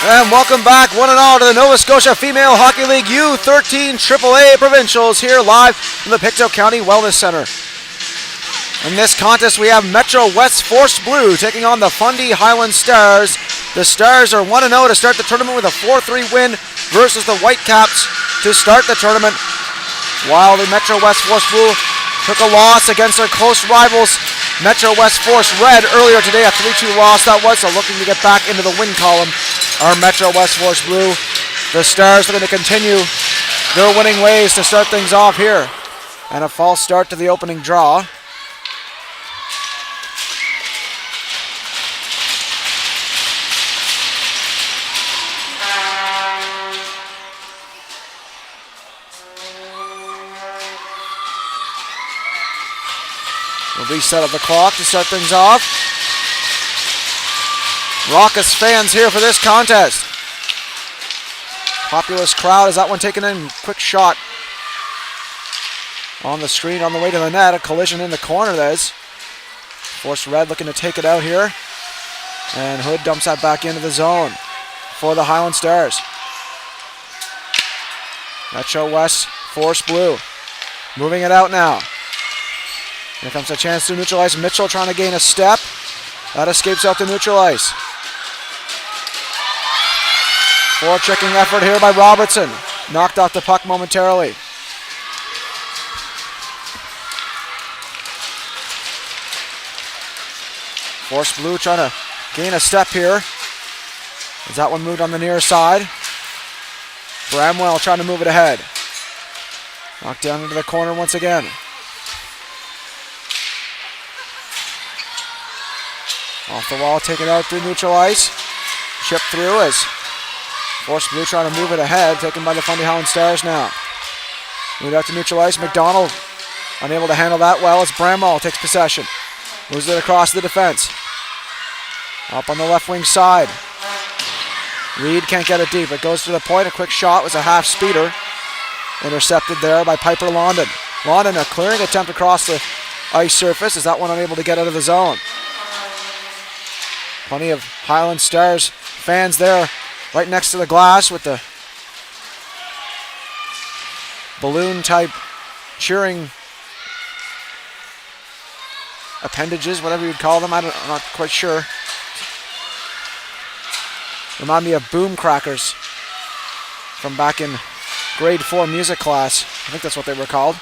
And welcome back, one and all, to the Nova Scotia Female Hockey League U13 AAA Provincials here live from the Pictou County Wellness Center. In this contest, we have Metro West Force Blue taking on the Fundy Highland Stars. The Stars are 1-0 to start the tournament with a 4-3 win versus the Whitecaps to start the tournament, while the Metro West Force Blue took a loss against their close rivals Metro West Force Red earlier today, a 3-2 loss that was, so looking to get back into the win column are Metro West Force Blue. The Stars are going to continue their winning ways to start things off here. And a false start to the opening draw. We'll reset of the clock to start things off. Raucous fans here for this contest. Populous crowd as that one taken in. Quick shot on the screen on the way to the net. A collision in the corner, that is. Force Red looking to take it out here. And Hood dumps that back into the zone for the Highland Stars. Metro West Force Blue moving it out now. Here comes a chance to neutralize. Mitchell trying to gain a step. That escapes out to neutral ice. Forechecking effort here by Robertson. Knocked off the puck momentarily. Force Blue trying to gain a step here. As that one moved on the near side. Bramwell trying to move it ahead. Knocked down into the corner once again. Off the wall, taken out through neutral ice. Chipped through as Force Blue trying to move it ahead, taken by the Fundy Highland Stars now. Moved out to neutral ice. McDonald unable to handle that well as Bramall takes possession. Moves it across the defense. Up on the left wing side. Reed can't get it deep. It goes to the point. A quick shot was a half speeder. Intercepted there by Piper London. London, a clearing attempt across the ice surface. Is that one unable to get out of the zone? Plenty of Highland Stars fans there right next to the glass with the balloon type cheering appendages, whatever you'd call them. I'm not quite sure. Remind me of boom crackers from back in grade 4 music class. I think that's what they were called.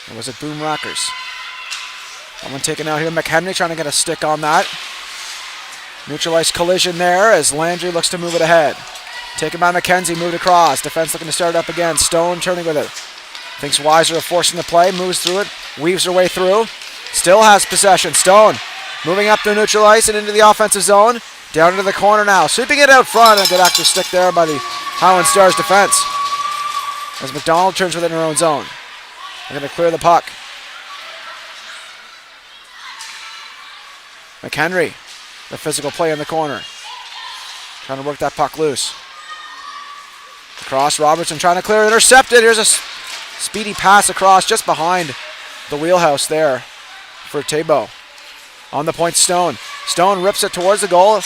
Or was it boom rockers? Someone taken out here. McHenry trying to get a stick on that. Neutralized collision there as Landry looks to move it ahead. Taken by McKenzie, moved across. Defense looking to start it up again. Stone turning with it. Thinks Weiser of forcing the play. Moves through it. Weaves her way through. Still has possession. Stone moving up to neutral ice and into the offensive zone. Down into the corner now. Sweeping it out front. A good active stick there by the Highland Stars defense. As McDonald turns within her own zone. They're going to clear the puck. McHenry, the physical play in the corner. Trying to work that puck loose. Across, Robertson trying to clear, intercepted. Here's a speedy pass across just behind the wheelhouse there for Tabo. On the point, Stone. Stone rips it towards the goal.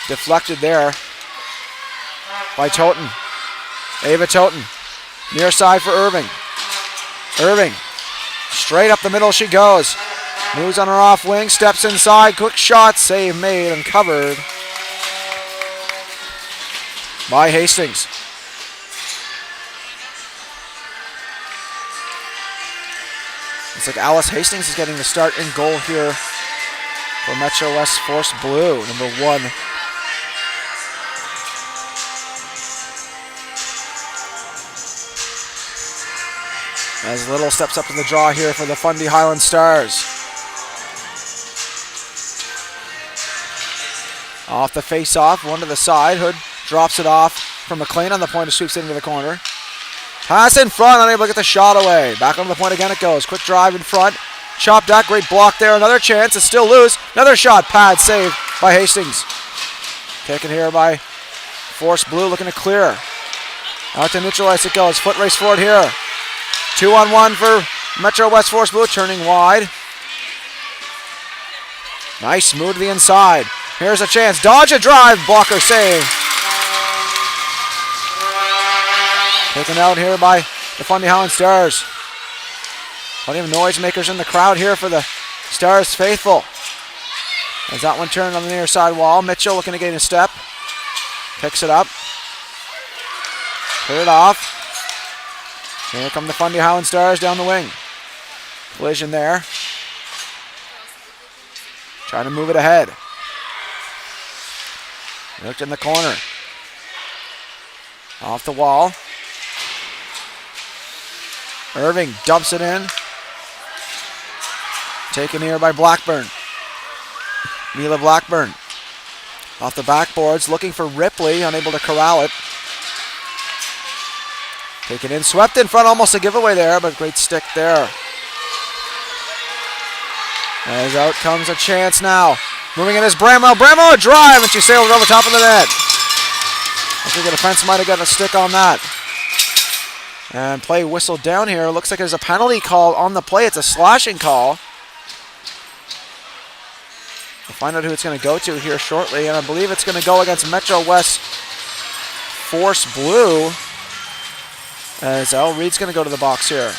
Deflected there by Toten. Ava Toten. Near side for Irving. Irving, straight up the middle she goes. Moves on her off wing, steps inside, quick shot, save made and covered by Hastings. It's like Alice Hastings is getting the start in goal here for Metro West Force Blue, number 1. As Little steps up to the draw here for the Fundy Highland Stars. Off the face-off, one to the side. Hood drops it off from McLean on the point, sweeps it into the corner. Pass in front, unable to get the shot away. Back on the point again it goes. Quick drive in front. Chopped out, great block there. Another chance, it's still loose. Another shot, pad saved by Hastings. Taken here by Force Blue, looking to clear. Out to neutralize it goes. Foot race forward here. 2-on-1 for Metro West Force Blue, turning wide. Nice move to the inside. Here's a chance. Dodge a drive. Blocker save. Taken out here by the Fundy Highland Stars. Plenty of noisemakers in the crowd here for the Stars faithful. As that one turned on the near side wall. Mitchell looking to gain a step. Picks it up. Put it off. Here come the Fundy Highland Stars down the wing. Collision there. Trying to move it ahead. Looked in the corner. Off the wall. Irving dumps it in. Taken here by Blackburn. Mila Blackburn. Off the backboards, looking for Ripley, unable to corral it. Taken in, swept in front, almost a giveaway there, but great stick there. As out comes a chance now. Moving in is Bramwell. Bramwell a drive, and she sailed it over top of the net. I think the defense might have got a stick on that. And play whistled down here. Looks like there's a penalty call on the play. It's a slashing call. We'll find out who it's going to go to here shortly, and I believe it's going to go against Metro West Force Blue. As Al Reed's going to go to the box here.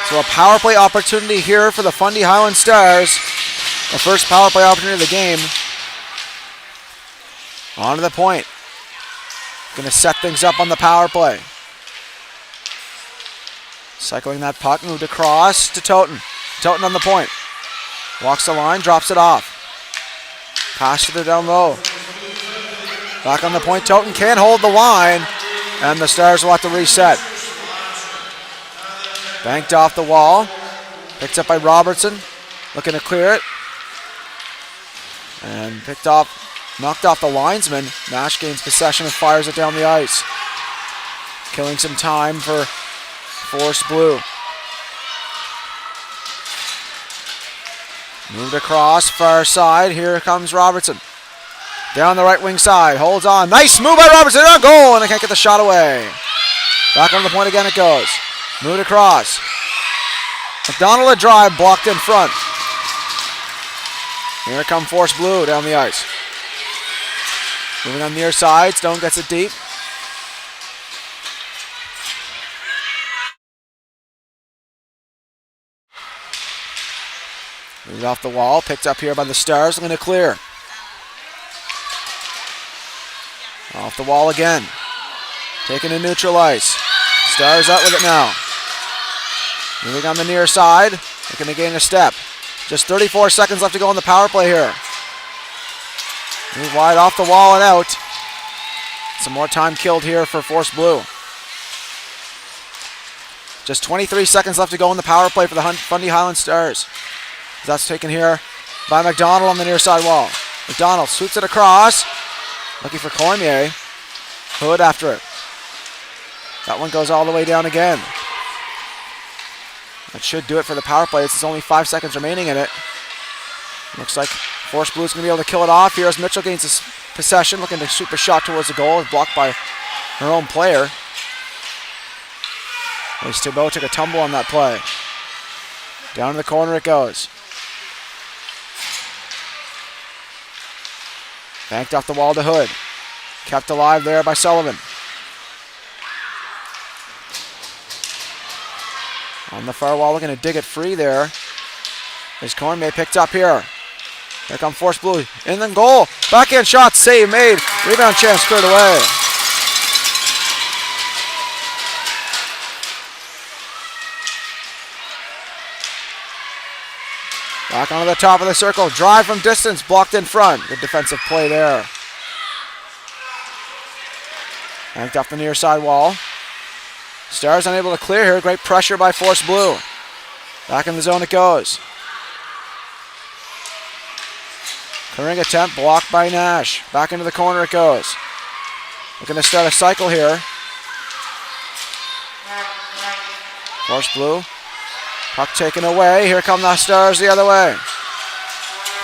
So a power play opportunity here for the Fundy Highland Stars. The first power play opportunity of the game. On to the point. Going to set things up on the power play. Cycling that puck, moved across to Toten. Toten on the point. Walks the line, drops it off. Pass to the down low. Back on the point, Toten can't hold the line, and the Stars will have to reset. Banked off the wall. Picked up by Robertson. Looking to clear it. And knocked off the linesman. Nash gains possession and fires it down the ice. Killing some time for Force Blue. Moved across, far side. Here comes Robertson. Down the right wing side. Holds on. Nice move by Robertson. On goal, and I can't get the shot away. Back on the point again it goes. Moved across. McDonald a drive, blocked in front. Here come Force Blue down the ice. Moving on near side, Stone gets it deep. Moved off the wall, picked up here by the Stars, looking to clear. Off the wall again. Taken to neutral ice. Stars out with it now. Moving on the near side, looking to gain a step. Just 34 seconds left to go on the power play here. Move wide off the wall and out. Some more time killed here for Force Blue. Just 23 seconds left to go on the power play for the Fundy Highland Stars. That's taken here by McDonald on the near side wall. McDonald swoops it across. Looking for Cormier. Hood after it. That one goes all the way down again. That should do it for the power play. It's only 5 seconds remaining in it. Looks like Force Blue's going to be able to kill it off here as Mitchell gains his possession, looking to shoot the shot towards the goal. It's blocked by her own player. As Thibault took a tumble on that play. Down in the corner it goes. Banked off the wall to Hood. Kept alive there by Sullivan. On the far wall, looking to dig it free there. As Cormier picked up here. Here come Force Blue. In the goal. Backhand shot. Save made. Rebound chance cleared away. Back onto the top of the circle. Drive from distance. Blocked in front. Good defensive play there. Banked off the near side wall. Stars unable to clear here. Great pressure by Force Blue. Back in the zone it goes. Clearing attempt blocked by Nash. Back into the corner it goes. Looking to start a cycle here. Force Blue. Puck taken away. Here come the Stars the other way.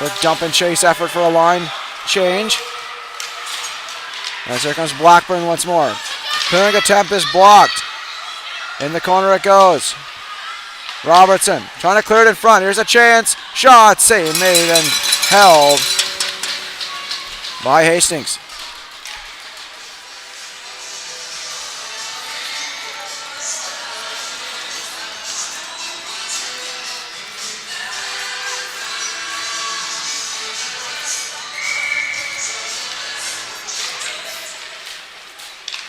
Quick jump and chase effort for a line change. As here comes Blackburn once more. Clearing attempt is blocked. In the corner it goes. Robertson trying to clear it in front. Here's a chance. Shot, save made and held by Hastings.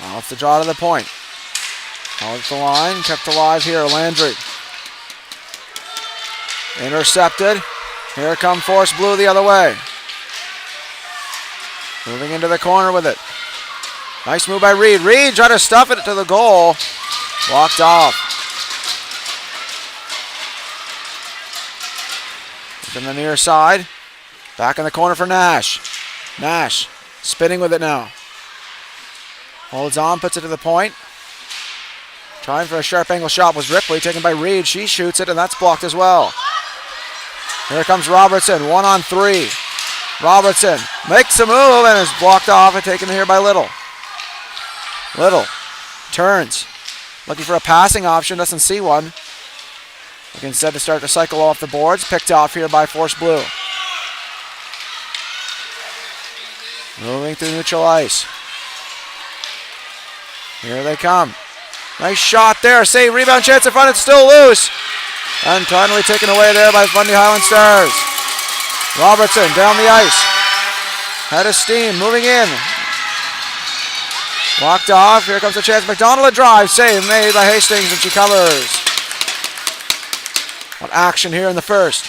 Off the draw to the point. Out the line, kept alive here, Landry. Intercepted. Here come Force Blue the other way. Moving into the corner with it. Nice move by Reed. Reed trying to stuff it to the goal. Walked off. From the near side. Back in the corner for Nash. Nash spinning with it now. Holds on, puts it to the point. Trying for a sharp angle shot was Ripley, taken by Reed. She shoots it, and that's blocked as well. Here comes Robertson, 1-on-3. Robertson makes a move and is blocked off and taken here by Little. Little turns, looking for a passing option, doesn't see one. Looking instead to start to cycle off the boards, picked off here by Force Blue. Moving through neutral ice. Here they come. Nice shot there. Save, rebound chance in front. It's still loose. And finally taken away there by Bundy Highland Stars. Robertson down the ice. Head of steam. Moving in. Walked off. Here comes the chance. McDonald a drive. Save made by Hastings and she covers. What action here in the first.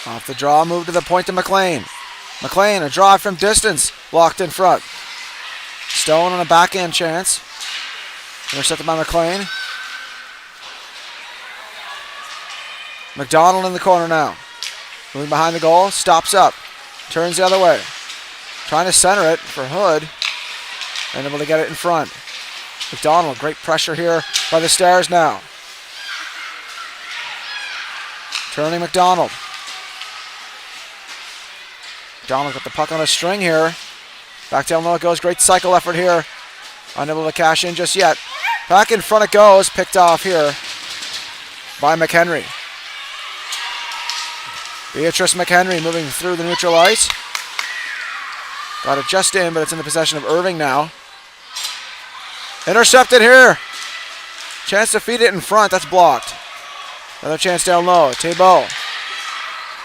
Off the draw, move to the point to McLean. McLean, a drive from distance, blocked in front. Stone on a backhand chance. Intercepted by McLean. McDonald in the corner now. Moving behind the goal, stops up. Turns the other way. Trying to center it for Hood. And able to get it in front. McDonald, great pressure here by the Stars now. Turning McDonald. McDonald got the puck on a string here. Back to Illinois it goes. Great cycle effort here. Unable to cash in just yet. Back in front it goes. Picked off here by McHenry. Beatrice McHenry moving through the neutral ice. Got it just in, but it's in the possession of Irving now. Intercepted here. Chance to feed it in front. That's blocked. Another chance down low. Tebow.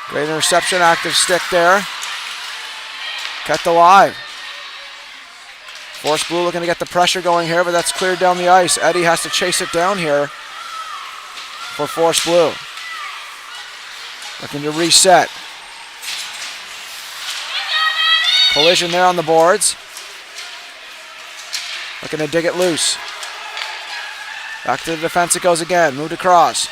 Great interception. Active stick there. Kept alive. Force Blue looking to get the pressure going here, but that's cleared down the ice. Eddie has to chase it down here for Force Blue. Looking to reset. Collision there on the boards. Looking to dig it loose. Back to the defense it goes again. Moved across.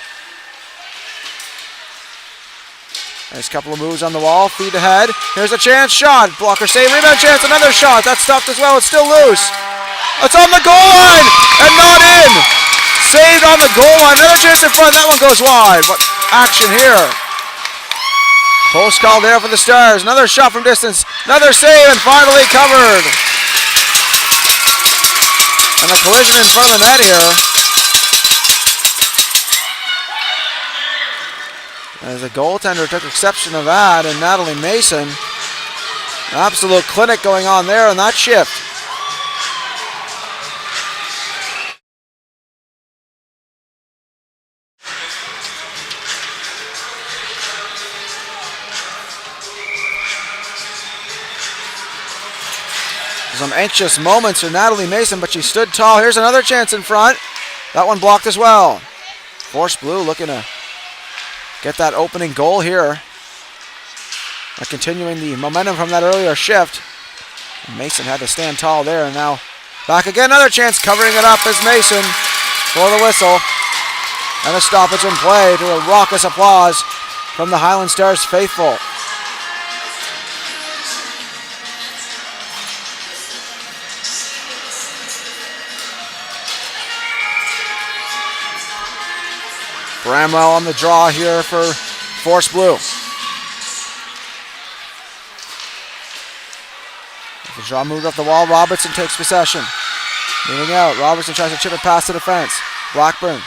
Nice couple of moves on the wall. Feed ahead. Here's a chance. Shot. Blocker save. Rebound chance. Another shot. That's stopped as well. It's still loose. It's on the goal line and not in. Saved on the goal line. Another chance in front. That one goes wide. What action here? Close call there for the Stars. Another shot from distance. Another save and finally covered. And the collision in front of the net here. As the goaltender took exception of that, and Natalie Mason, an absolute clinic going on there on that shift. Some anxious moments for Natalie Mason, but she stood tall. Here's another chance in front. That one blocked as well. Force Blue looking to get that opening goal here. Continuing the momentum from that earlier shift. Mason had to stand tall there, and now Back again, another chance, covering it up is Mason for the whistle. And a stoppage in play to a raucous applause from the Highland Stars faithful. Bramwell on the draw here for Force Blue. The draw moved up the wall. Robertson takes possession. Moving out. Robertson tries to chip it past the defense. Blackburn.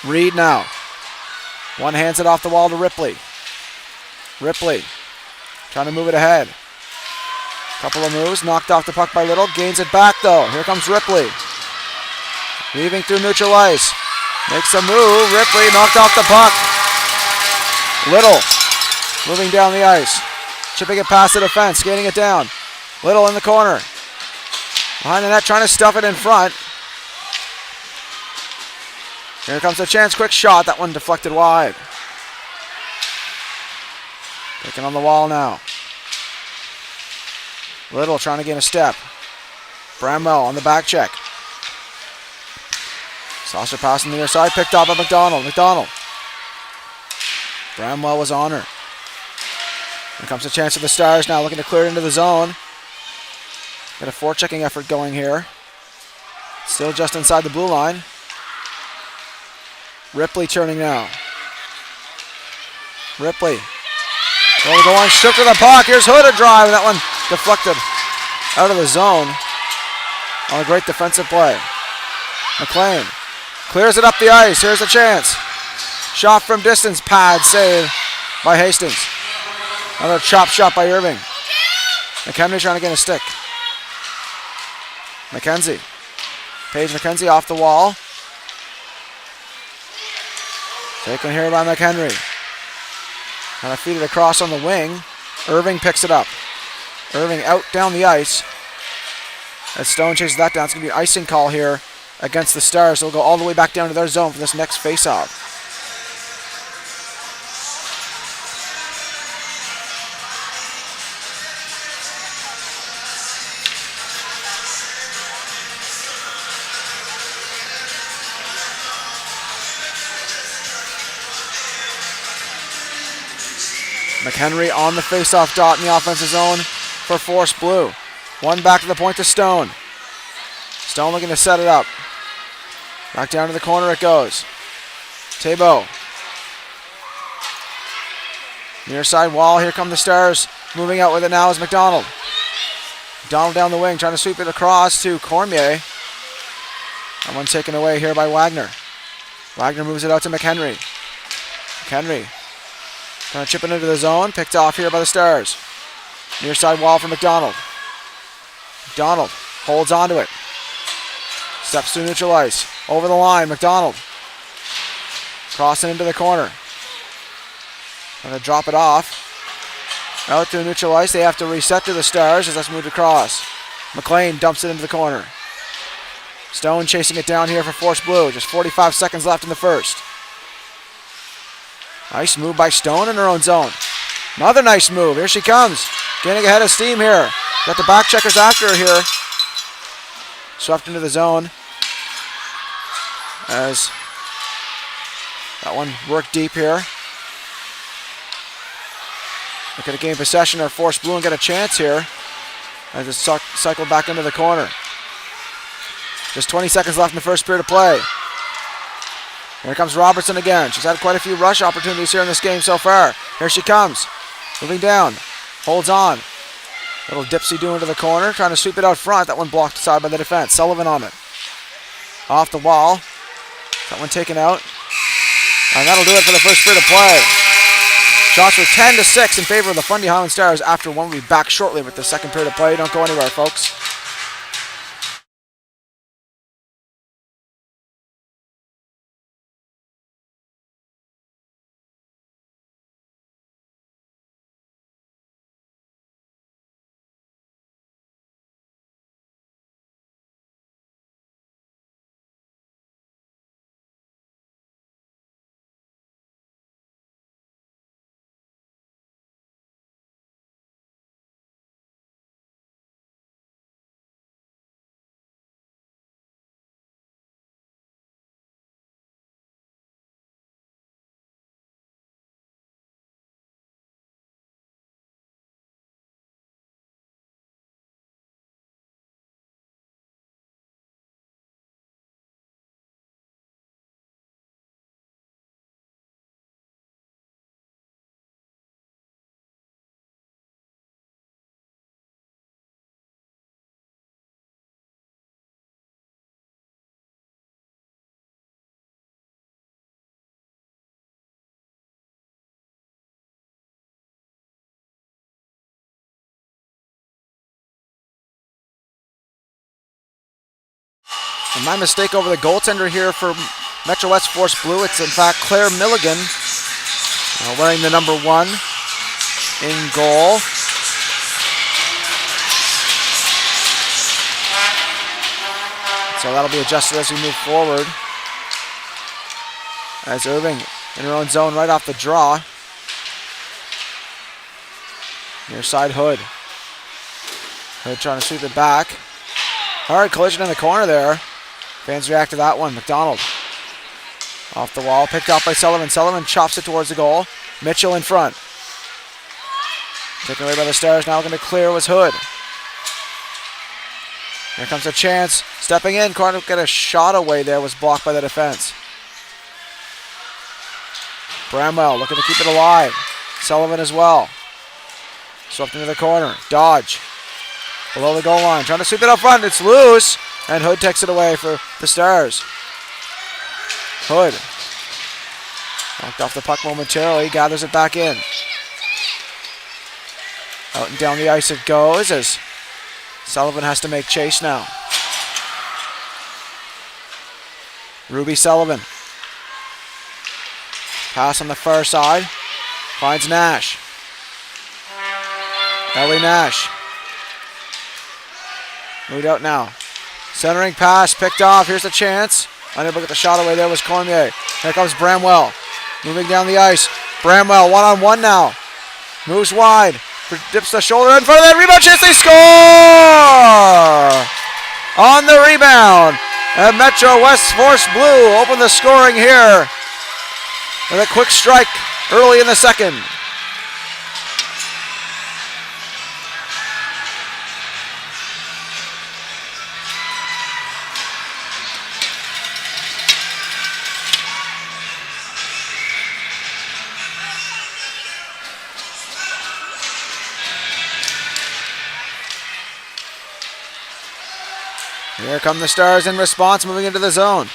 Reed now. One hands it off the wall to Ripley. Ripley trying to move it ahead. Couple of moves. Knocked off the puck by Little. Gains it back though. Here comes Ripley. Weaving through neutral ice. Makes a move. Ripley knocked off the puck. Little moving down the ice. Chipping it past the defense. Skating it down. Little in the corner. Behind the net, trying to stuff it in front. Here comes the chance. Quick shot. That one deflected wide. Picking on the wall now. Little trying to gain a step. Bramwell on the back check. Saucer pass on the near side. Picked up by McDonald. McDonald. Bramwell was on her. Here comes the chance for the Stars now, looking to clear it into the zone. Got a forechecking effort going here. Still just inside the blue line. Ripley turning now. Ripley. Going straight to the puck. Here's Hood a drive. And that one deflected out of the zone on a great defensive play. McLean clears it up the ice. Here's the chance. Shot from distance. Pad save by Hastings. Another chop shot by Irving. McHenry trying to get a stick. McKenzie. Paige McKenzie off the wall. Taken here by McHenry. Trying to feed it across on the wing. Irving picks it up. Irving out down the ice. As Stone chases that down, it's going to be an icing call here against the Stars. They'll go all the way back down to their zone for this next face-off. McHenry on the face-off dot in the offensive zone for Force Blue. One back to the point to Stone. Stone looking to set it up. Back down to the corner it goes. Tebow. Near side wall, here come the Stars. Moving out with it now is McDonald. McDonald down the wing, trying to sweep it across to Cormier. That one taken away here by Wagner. Wagner moves it out to McHenry. McHenry trying to chip it into the zone. Picked off here by the Stars. Near side wall for McDonald. McDonald holds onto it. Steps through neutral ice. Over the line, McDonald. Crossing into the corner. Going to drop it off. Out to neutral ice. They have to reset to the Stars as that's moved across. McLean dumps it into the corner. Stone chasing it down here for Force Blue. Just 45 seconds left in the first. Nice move by Stone in her own zone. Another nice move. Here she comes. Getting ahead of steam here. Got the back checkers after her here. Swept into the zone. As that one worked deep here. Looking to gain possession or Force Blue and get a chance here. As it's cycled back into the corner. Just 20 seconds left in the first period of play. Here comes Robertson again. She's had quite a few rush opportunities here in this game so far. Here she comes. Moving down. Holds on. Little dipsy-do into the corner. Trying to sweep it out front. That one blocked aside by the defense. Sullivan on it. Off the wall. That one taken out. And that'll do it for the first period of play. Shots were 10-6 in favor of the Fundy Highland Stars after one. We'll be back shortly with the second period of play. Don't go anywhere, folks. And my mistake over the goaltender here for Metro West Force Blue. It's in fact Claire Milligan wearing the number 1 in goal. So that'll be adjusted as we move forward. As Irving in her own zone right off the draw. Near side Hood. Hood trying to sweep it back. Hard collision in the corner there. Fans react to that one. McDonald off the wall. Picked off by Sullivan. Sullivan chops it towards the goal. Mitchell in front. Taken away by the Stars. Now looking to clear was Hood. Here comes a chance. Stepping in. Corner get a shot away there. Was blocked by the defense. Bramwell looking to keep it alive. Sullivan as well. Swept into the corner. Dodge. Below the goal line. Trying to sweep it up front. It's loose. And Hood takes it away for the Stars. Hood. Knocked off the puck momentarily. Gathers it back in. Out and down the ice it goes as Sullivan has to make chase now. Ruby Sullivan. Pass on the far side. Finds Nash. Ellie Nash. Moved out now. Centering pass, picked off. Here's the chance. Unable to get the shot away there was Cormier. Here comes Bramwell. Moving down the ice. Bramwell, one-on-one now. Moves wide. Dips the shoulder in front of that rebound chance. They score! On the rebound. And Metro West Force Blue open the scoring here with a quick strike early in the second. Here come the Stars in response, moving into the zone.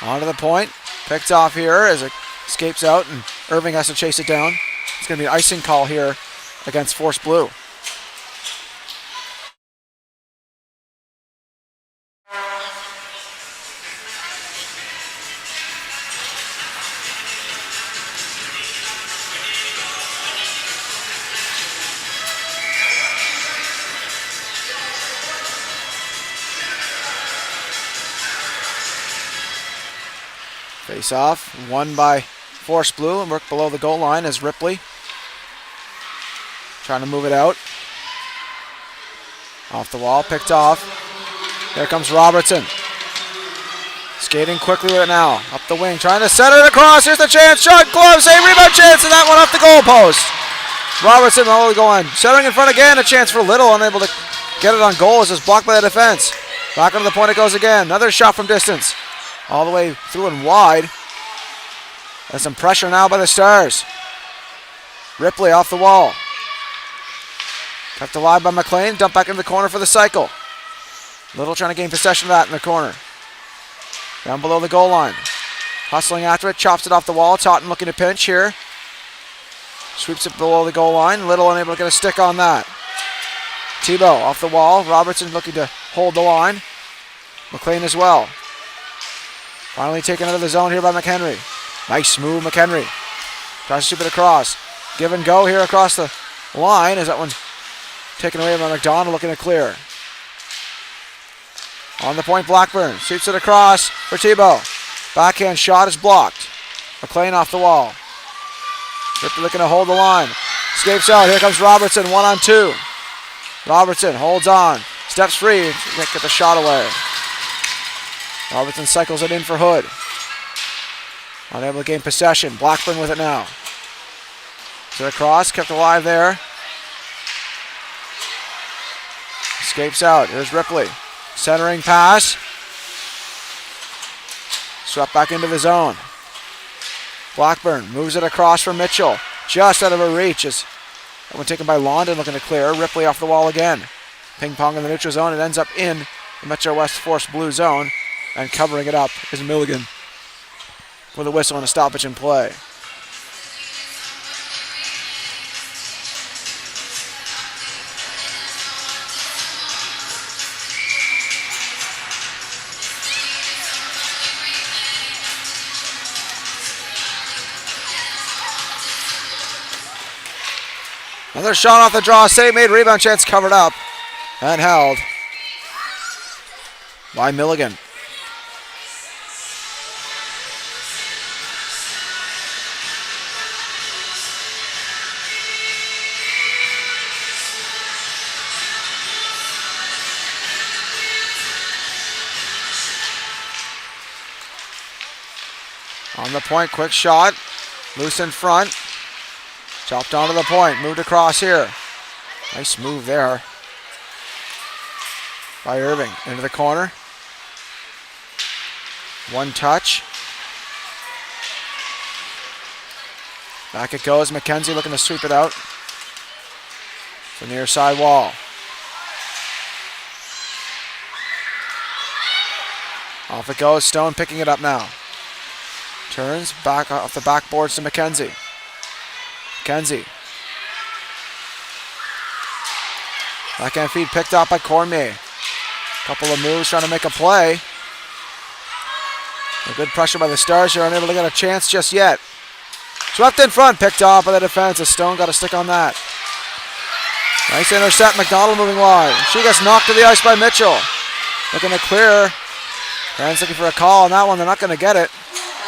Onto the point. Picked off here as it escapes out, and Irving has to chase it down. It's going to be an icing call here against Force Blue. Face off, won by Force Blue and worked below the goal line as Ripley trying to move it out. Off the wall, picked off. Here comes Robertson. Skating quickly with it now. Up the wing, trying to center it across. Here's the chance, shot, glove, save, rebound chance, and that one off the goal post. Robertson all going. Centering in front again, a chance for Little, unable to get it on goal as it's blocked by the defense. Back onto the point it goes again. Another shot from distance. All the way through and wide. There's some pressure now by the Stars. Ripley off the wall. Kept alive by McLean. Dumped back into the corner for the cycle. Little trying to gain possession of that in the corner. Down below the goal line. Hustling after it. Chops it off the wall. Totten looking to pinch here. Sweeps it below the goal line. Little unable to get a stick on that. Tebow off the wall. Robertson looking to hold the line. McLean as well. Finally taken out of the zone here by McHenry. Nice move, McHenry. Tries to sweep it across. Give and go here across the line. Is that one taken away by McDonald looking to clear. On the point, Blackburn. Sweeps it across for Tebow. Backhand shot is blocked. McLean off the wall. Ripley looking to hold the line. Escapes out. Here comes Robertson, 1-on-2. Robertson holds on. Steps free. Can't get the shot away. Robertson cycles it in for Hood. Unable to gain possession. Blackburn with it now. To the cross, kept alive there. Escapes out. Here's Ripley. Centering pass. Swept back into the zone. Blackburn moves it across for Mitchell. Just out of her reach. That one taken by London looking to clear. Ripley off the wall again. Ping pong in the neutral zone. It ends up in the Metro West Force Blue zone. And covering it up is Milligan with a whistle and a stoppage in play. Another shot off the draw. Save made. Rebound chance covered up and held by Milligan. On the point, quick shot. Loose in front. Chopped onto the point. Moved across here. Nice move there by Irving. Into the corner. One touch. Back it goes. McKenzie looking to sweep it out. The near side wall. Off it goes. Stone picking it up now. Turns back off the backboards to McKenzie. McKenzie. Backhand feed picked up by Cormier. Couple of moves trying to make a play. A good pressure by the Stars here, unable to get a chance just yet. Swept in front, picked off by the defense. Stone got a stick on that. Nice intercept, McDonald moving wide. She gets knocked to the ice by Mitchell. Looking to clear. Fans looking for a call on that one, they're not going to get it.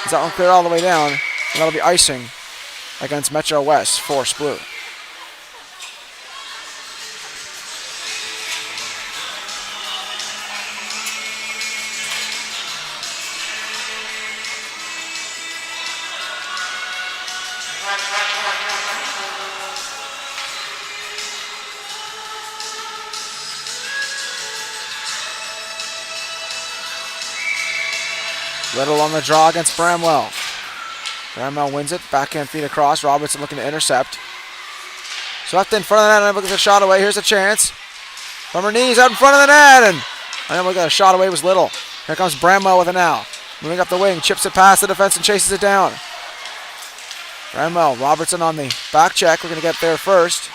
That one clear all the way down, and that'll be icing against Metro West Force Blue. Little on the draw against Bramwell. Bramwell wins it. Backhand feed across. Robertson looking to intercept. Swept in front of the net. Unable to get a shot away. Here's a chance. From her knees out in front of the net. And unable to get a shot away was Little. Here comes Bramwell with it now. Moving up the wing. Chips it past the defense and chases it down. Bramwell. Robertson on the back check. We're going to get there first.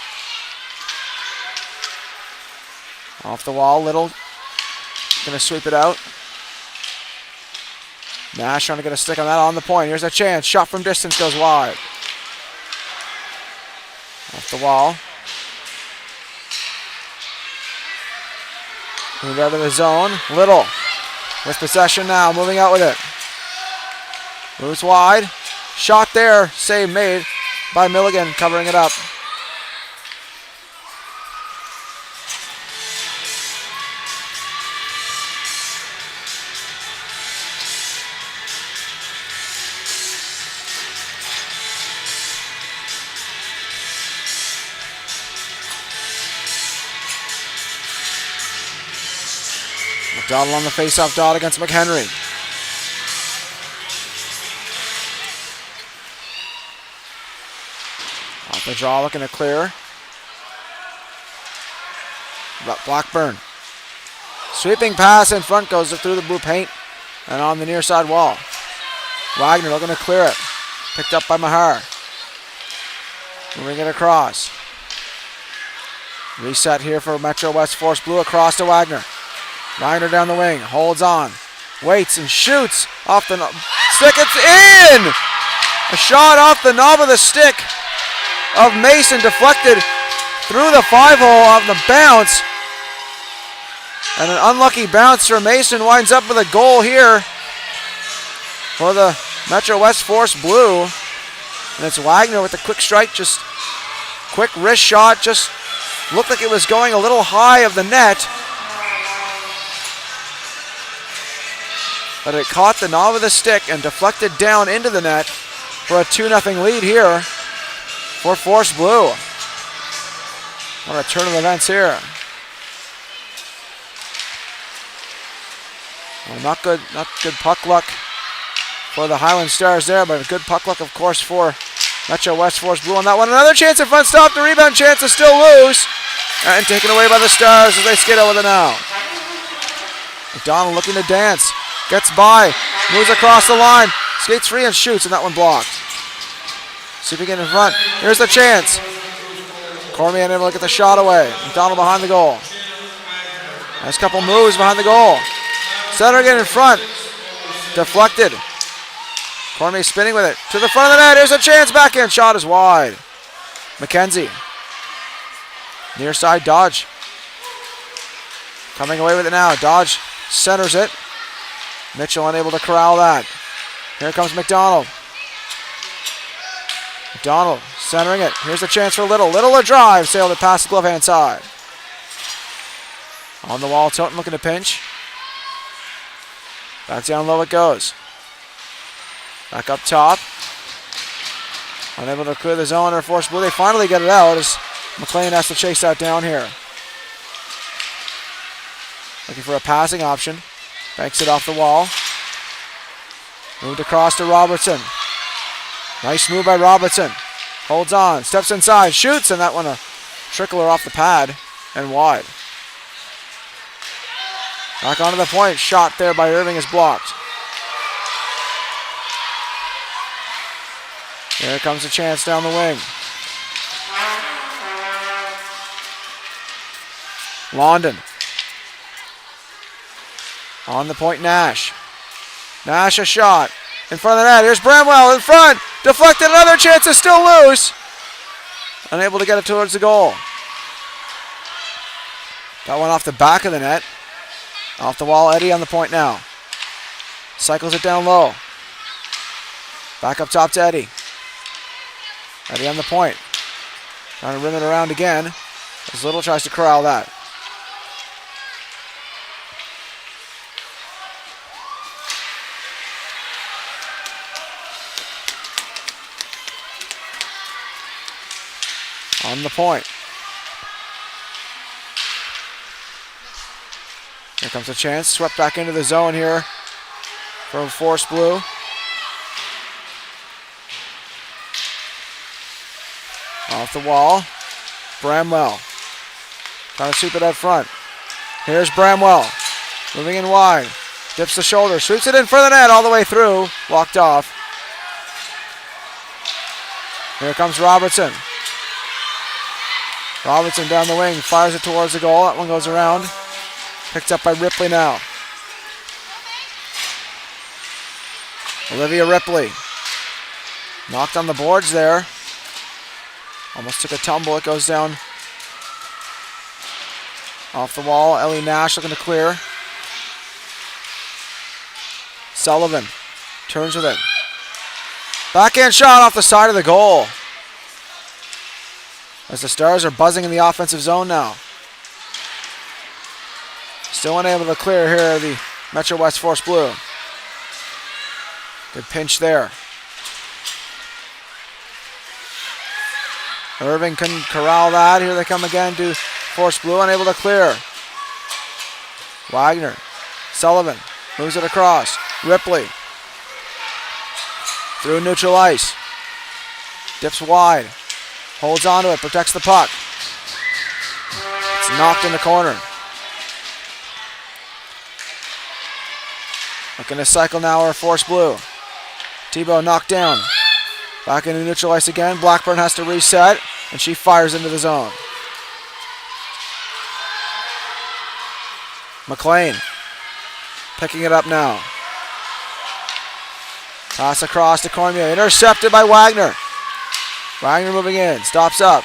Off the wall. Little going to sweep it out. Nash trying to get a stick on that on the point. Here's a chance. Shot from distance goes wide. Off the wall. Move out of the zone. Little with possession now. Moving out with it. Moves wide. Shot there. Save made by Milligan. Covering it up. McDonald on the face-off dot against McHenry. Off the draw, looking to clear. Blackburn. Sweeping pass in front, goes through the blue paint and on the near side wall. Wagner looking to clear it. Picked up by Mahar. Moving it across. Reset here for Metro West Force Blue across to Wagner. Wagner down the wing, holds on, waits and shoots off the stick. It's in! A shot off the knob of the stick of Mason, deflected through the 5-hole on the bounce. And an unlucky bounce for Mason winds up with a goal here for the Metro West Force Blue. And it's Wagner with a quick strike, just quick wrist shot, just looked like it was going a little high of the net. But it caught the knob of the stick and deflected down into the net for a 2-0 lead here for Force Blue. What a turn of events here. Well, not good puck luck for the Highland Stars there, but a good puck luck, of course, for Metro West Force Blue on that one. Another chance in front, stop. The rebound chance is still loose and taken away by the Stars as they skid over the now. McDonald looking to dance. Gets by, moves across the line, skates free and shoots, and that one blocked. See if we get in front. Here's the chance. Cormier unable to get the shot away. McDonald behind the goal. Nice couple moves behind the goal. Center again in front. Deflected. Cormier spinning with it. To the front of the net. Here's a chance. Backhand shot is wide. McKenzie. Near side, Dodge. Coming away with it now. Dodge centers it. Mitchell unable to corral that. Here comes McDonald. McDonald centering it. Here's a chance for Little. Little a drive. Sailed it past the glove hand side. On the wall, Toten looking to pinch. Back down low it goes. Back up top. Unable to clear the zone or force Blue. They finally get it out as McLean has to chase that down here. Looking for a passing option. Banks it off the wall. Moved across to Robertson. Nice move by Robertson. Holds on, steps inside, shoots, and that one a trickler off the pad and wide. Back onto the point. Shot there by Irving is blocked. Here comes a chance down the wing. London. On the point, Nash. Nash a shot. In front of the net. Here's Bramwell in front. Deflected. Another chance is still loose. Unable to get it towards the goal. Got one off the back of the net. Off the wall, Eddie on the point now. Cycles it down low. Back up top to Eddie. Eddie on the point. Trying to rim it around again. As Little tries to corral that. On the point. Here comes a chance. Swept back into the zone here from Force Blue. Off the wall. Bramwell. Trying to sweep it out front. Here's Bramwell. Moving in wide. Dips the shoulder. Sweeps it in for the net all the way through. Walked off. Here comes Robertson. Robertson down the wing. Fires it towards the goal. That one goes around. Picked up by Ripley now. Olivia Ripley. Knocked on the boards there. Almost took a tumble. It goes down off the wall. Ellie Nash looking to clear. Sullivan turns with it. Backhand shot off the side of the goal. As the Stars are buzzing in the offensive zone now. Still unable to clear here, the Metro West Force Blue. Good pinch there. Irving couldn't corral that. Here they come again to Force Blue, unable to clear. Wagner. Sullivan moves it across. Ripley. Through neutral ice. Dips wide. Holds onto it, protects the puck. It's knocked in the corner. Looking to cycle now our Force Blue. Tebow knocked down. Back into neutral ice again. Blackburn has to reset, and she fires into the zone. McLean picking it up now. Pass across to Cormier. Intercepted by Wagner. Wagner moving in. Stops up.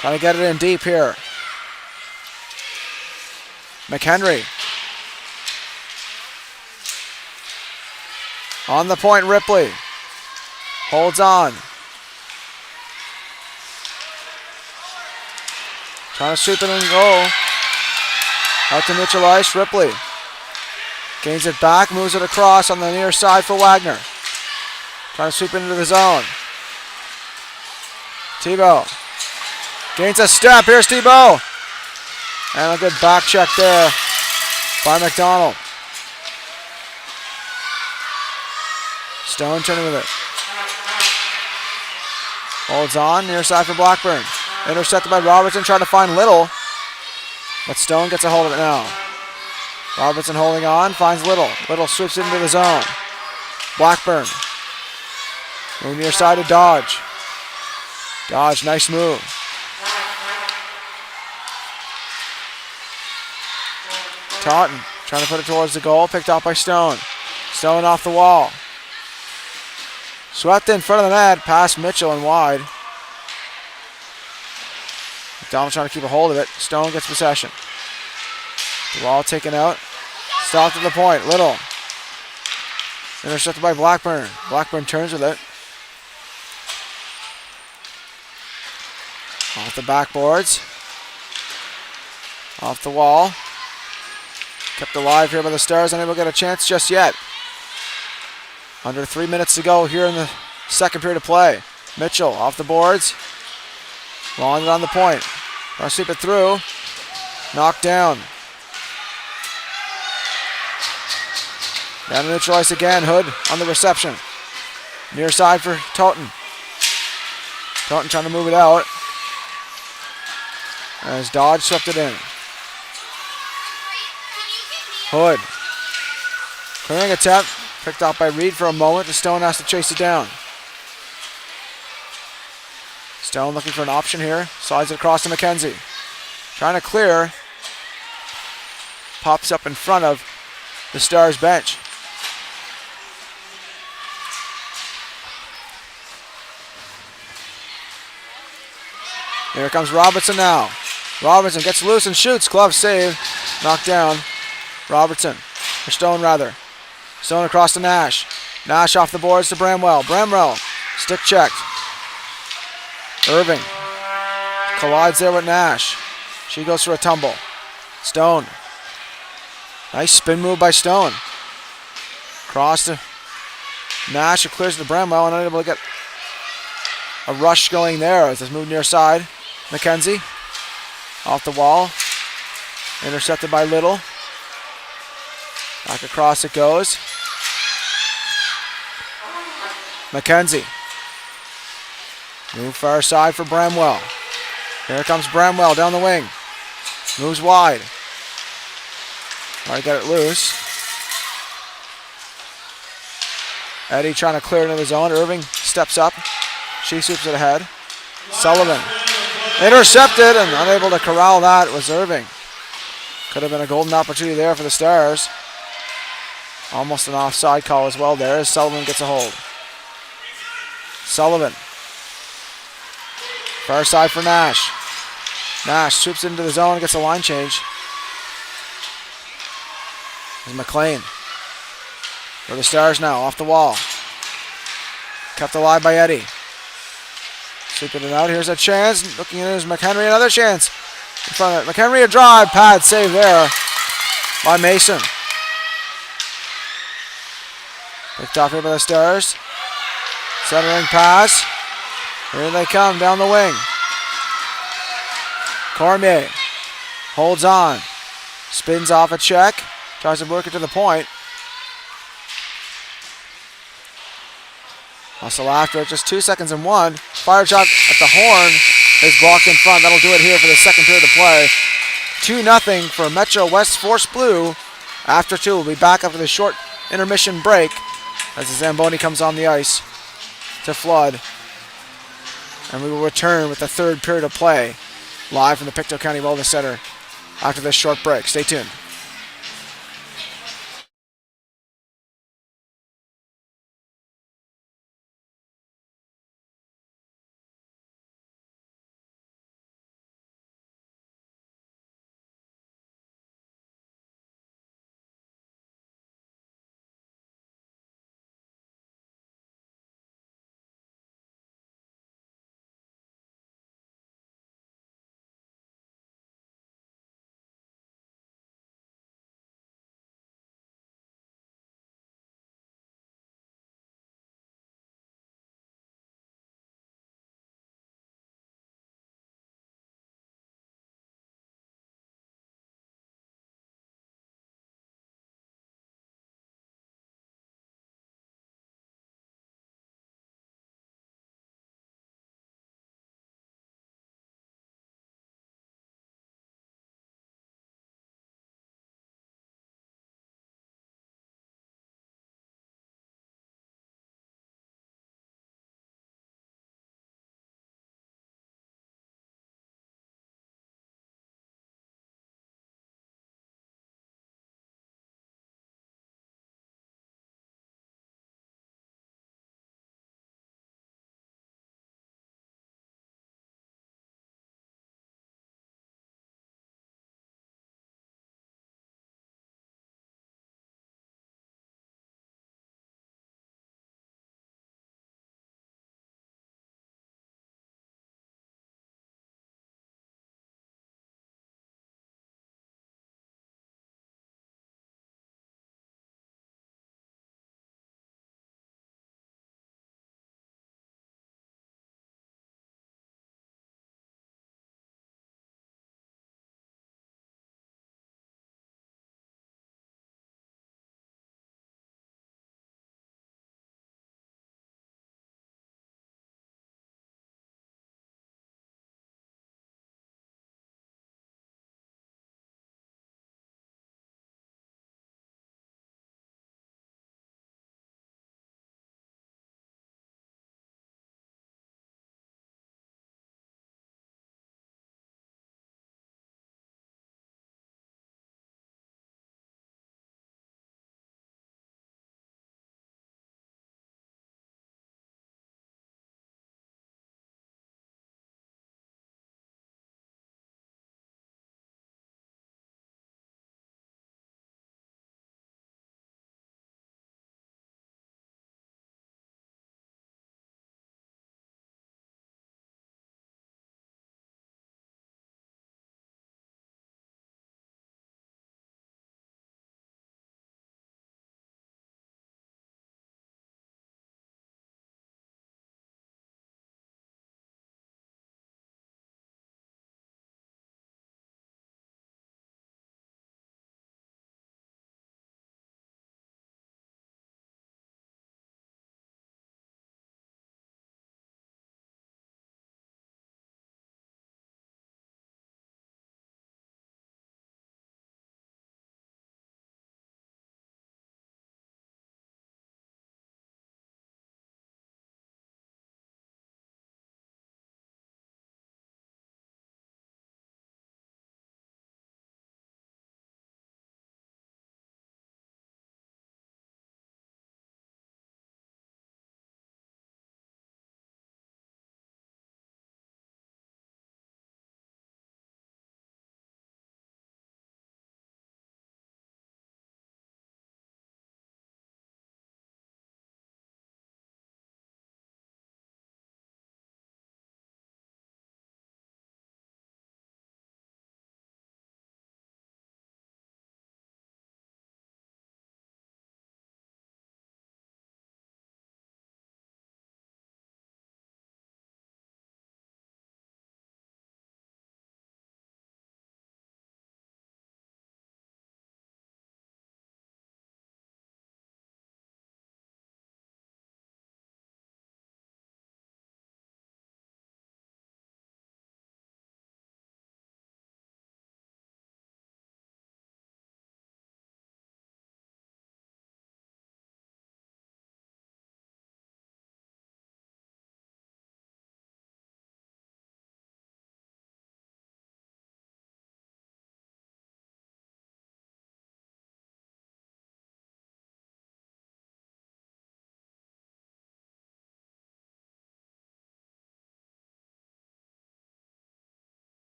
Trying to get it in deep here. McHenry. On the point, Ripley. Holds on. Trying to sweep it and go. Out to neutral ice, Ripley. Gains it back, moves it across on the near side for Wagner. Trying to sweep it into the zone. Tebow. Gains a step, here's Tebow. And a good back check there by McDonald. Stone turning with it. Holds on, near side for Blackburn. Intercepted by Robertson, trying to find Little. But Stone gets a hold of it now. Robertson holding on, finds Little. Little sweeps it into the zone. Blackburn. Moving near side to Dodge. Dodge, nice move. Taunton trying to put it towards the goal, picked out by Stone. Stone off the wall. Swept in front of the net, past Mitchell and wide. McDonald trying to keep a hold of it. Stone gets possession. The ball taken out. Stopped at the point. Little. Intercepted by Blackburn. Blackburn turns with it. Off the backboards. Off the wall. Kept alive here by the Stars. Unable to get a chance just yet. Under 3 minutes to go here in the second period of play. Mitchell off the boards. Laundered on the point. Trying to sweep it through. Knocked down. Down to neutralize again. Hood on the reception. Near side for Totten. Totten trying to move it out. As Dodge swept it in. Hood. Clearing attempt. Picked off by Reed for a moment. The Stone has to chase it down. Stone looking for an option here. Slides it across to McKenzie. Trying to clear. Pops up in front of the Stars bench. Here comes Robertson now. Robertson gets loose and shoots. Glove save. Knocked down. Robertson. Or Stone rather. Stone across to Nash. Nash off the boards to Bramwell. Bramwell. Stick checked. Irving. Collides there with Nash. She goes for a tumble. Stone. Nice spin move by Stone. Cross to Nash, who clears to Bramwell and unable to get a rush going there as it's moved near side. McKenzie. Off the wall. Intercepted by Little. Back across it goes. McKenzie. Move far side for Bramwell. Here comes Bramwell down the wing. Moves wide. Trying to get it loose. Eddie trying to clear it into the zone. Irving steps up. She sweeps it ahead. Sullivan. Intercepted and unable to corral that was Irving. Could have been a golden opportunity there for the Stars. Almost an offside call as well there as Sullivan gets a hold. Sullivan. Far side for Nash. Nash swoops into the zone and gets a line change. There's McLean. For the Stars now, off the wall. Kept alive by Eddie. Sweeping it out. Here's a chance. Looking at it is McHenry. Another chance. In front of it. McHenry a drive. Pad save there by Mason. Picked off here by the Stars. Centering pass. Here they come down the wing. Cormier holds on. Spins off a check. Tries to work it to the point. Hustle after it. Just 2 seconds and one. Fire shot at the horn is blocked in front. That'll do it here for the second period of play. 2-0 for Metro West Force Blue. After two, we'll be back after the short intermission break as the Zamboni comes on the ice to flood. And we will return with the third period of play live from the Pictou County Wellness Center after this short break. Stay tuned.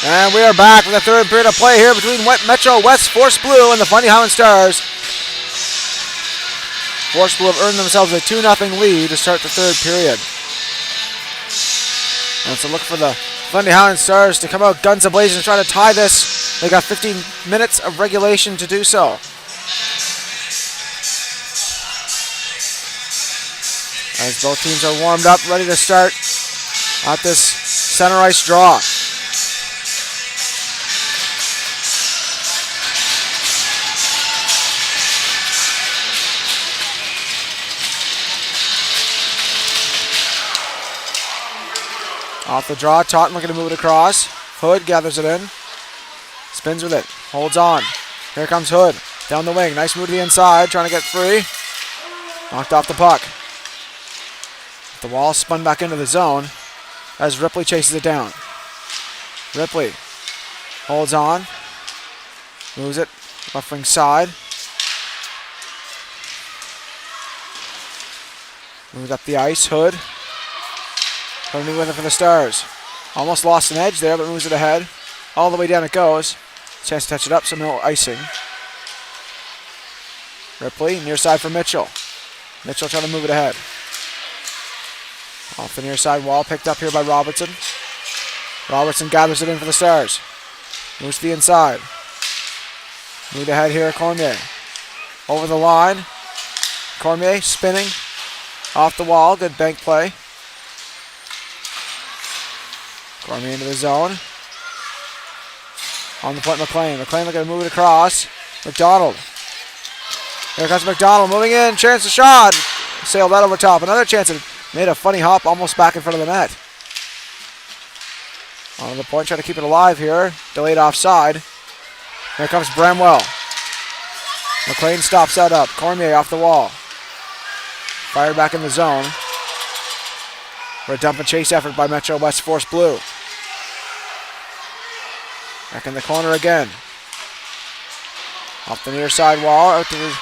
And we are back with the third period of play here between Metro West Force Blue and the Fundy Highland Stars. Force Blue have earned themselves a 2-0 lead to start the third period. And so look for the Fundy Highland Stars to come out guns a-blazing and try to tie this. They got 15 minutes of regulation to do so. As both teams are warmed up, ready to start at this center ice draw. Off the draw, Taunton looking to move it across. Hood gathers it in. Spins with it, holds on. Here comes Hood, down the wing. Nice move to the inside, trying to get free. Knocked off the puck. The wall spun back into the zone as Ripley chases it down. Ripley holds on. Moves it, left wing side. Moves up the ice, Hood. Coming with it for the Stars. Almost lost an edge there, but moves it ahead. All the way down it goes. Chance to touch it up, so no icing. Ripley, near side for Mitchell. Mitchell trying to move it ahead. Off the near side wall, picked up here by Robertson. Robertson gathers it in for the Stars. Moves to the inside. Moved ahead here, Cormier. Over the line. Cormier spinning. Off the wall, good bank play. Cormier into the zone. On the point, McLean. McLean looking to move it across. McDonald. Here comes McDonald moving in. Chance to shot. Sailed that over top. Another chance. It made a funny hop almost back in front of the net. On the point, trying to keep it alive here. Delayed offside. Here comes Bramwell. McLean stops that up. Cormier off the wall. Fired back in the zone. For a dump and chase effort by Metro West Force Blue. Back in the corner again. Off the near side wall, out to the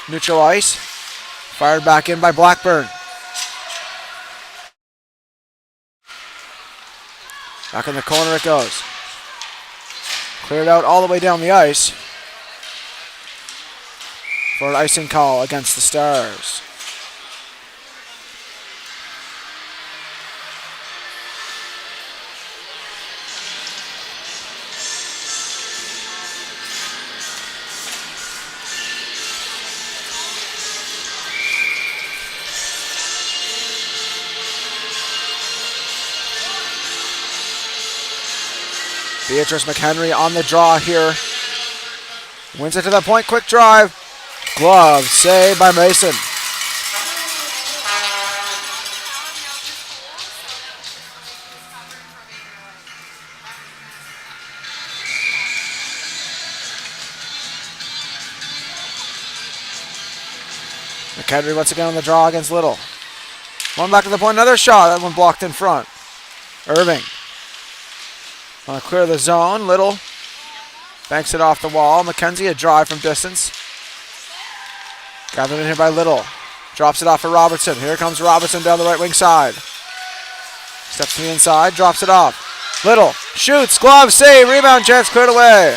neutral ice. Fired back in by Blackburn. Back in the corner it goes. Cleared out all the way down the ice for an icing call against the Stars. Beatrice McHenry on the draw here. Wins it to the point, quick drive. Glove saved by Mason. McHenry once again on the draw against Little. One back to the point, another shot. That one blocked in front. Irving. Want to clear the zone. Little banks it off the wall. McKenzie a drive from distance. Gathered in here by Little. Drops it off for Robertson. Here comes Robertson down the right wing side. Steps to the inside. Drops it off. Little shoots. Glove save. Rebound chance cleared away.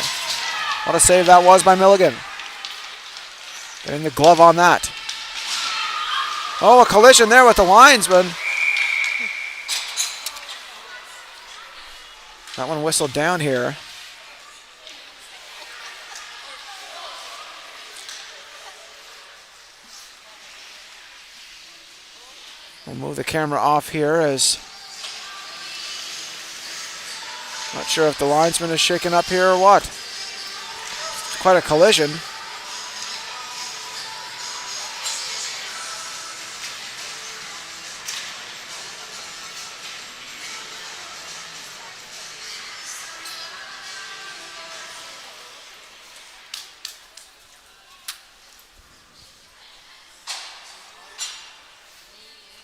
What a save that was by Milligan. Getting the glove on that. Oh, a collision there with the linesman. That one whistled down here. We'll move the camera off here as not sure if the linesman is shaken up here or what. It's quite a collision.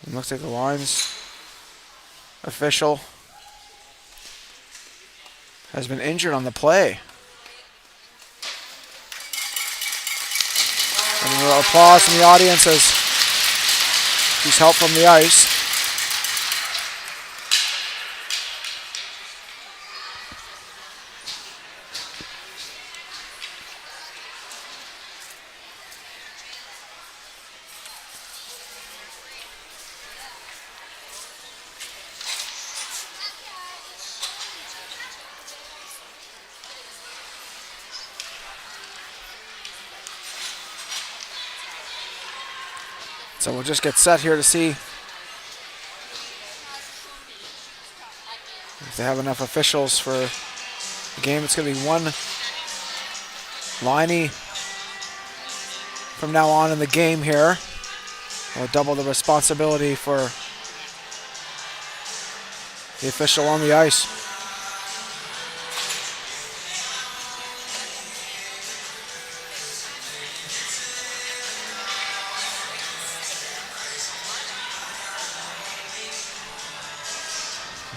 It looks like the lines official has been injured on the play. And a little applause from the audience as he's helped from the ice. So we'll just get set here to see if they have enough officials for the game. It's going to be one liney from now on in the game here. We'll double the responsibility for the official on the ice.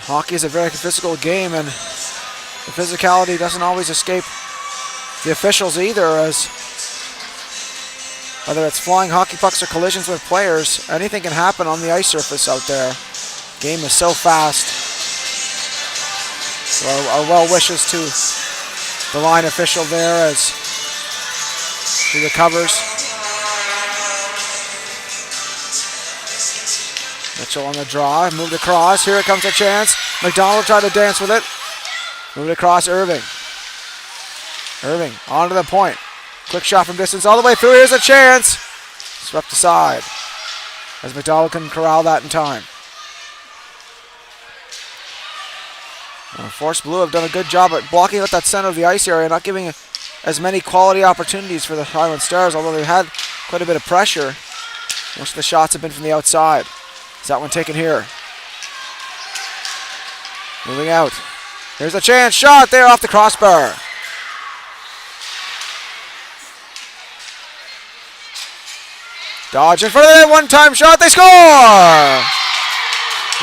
Hockey is a very physical game, and the physicality doesn't always escape the officials either, as whether it's flying hockey pucks or collisions with players, anything can happen on the ice surface out there. Game is so fast. So our well wishes to the line official there as she recovers. Mitchell on the draw, moved across. Here comes a chance. McDonald tried to dance with it. Moved across, Irving. Irving onto the point. Quick shot from distance all the way through. Here's a chance. Swept aside as McDonald couldn't corral that in time. Force Blue have done a good job at blocking out that center of the ice area, not giving as many quality opportunities for the Highland Stars, although they've had quite a bit of pressure. Most of the shots have been from the outside. Is that one taken here? Moving out. Here's a chance. Shot there off the crossbar. Dodge in front of the net. One-time shot. They score!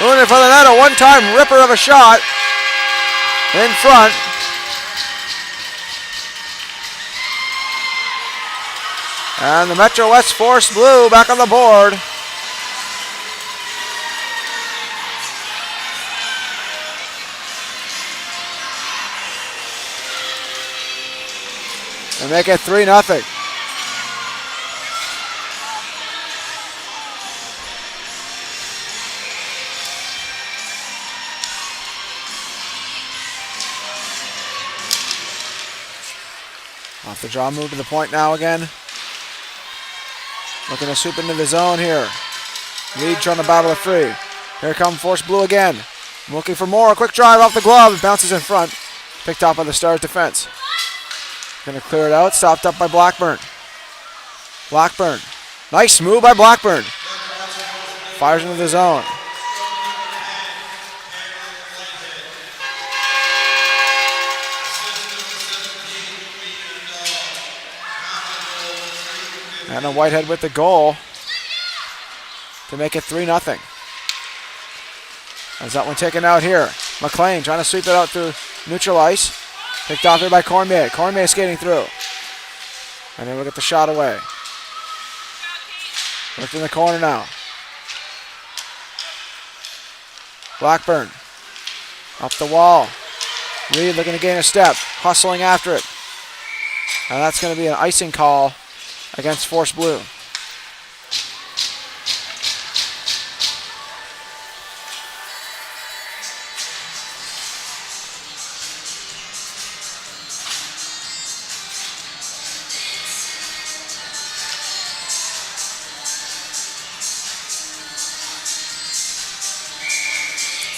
Moving in front of the net. A one-time ripper of a shot. In front. And the Metro West Force Blue back on the board. And make it 3-0. Off the draw, move to the point now again. Looking to swoop into the zone here. Reed trying to battle it free. Here come Force Blue again. Looking for more. Quick drive off the glove. It bounces in front. Picked up by the Stars defense. Going to clear it out. Stopped up by Blackburn. Blackburn. Nice move by Blackburn. Fires into the zone. And a Whitehead with the goal to make it 3-0. As that one taken out here. McLean trying to sweep it out through neutral ice. Picked off here by Cormier. Cormier skating through. And then we'll get the shot away. Looked in the corner now. Blackburn. Up the wall. Reed looking to gain a step. Hustling after it. And that's going to be an icing call against Force Blue.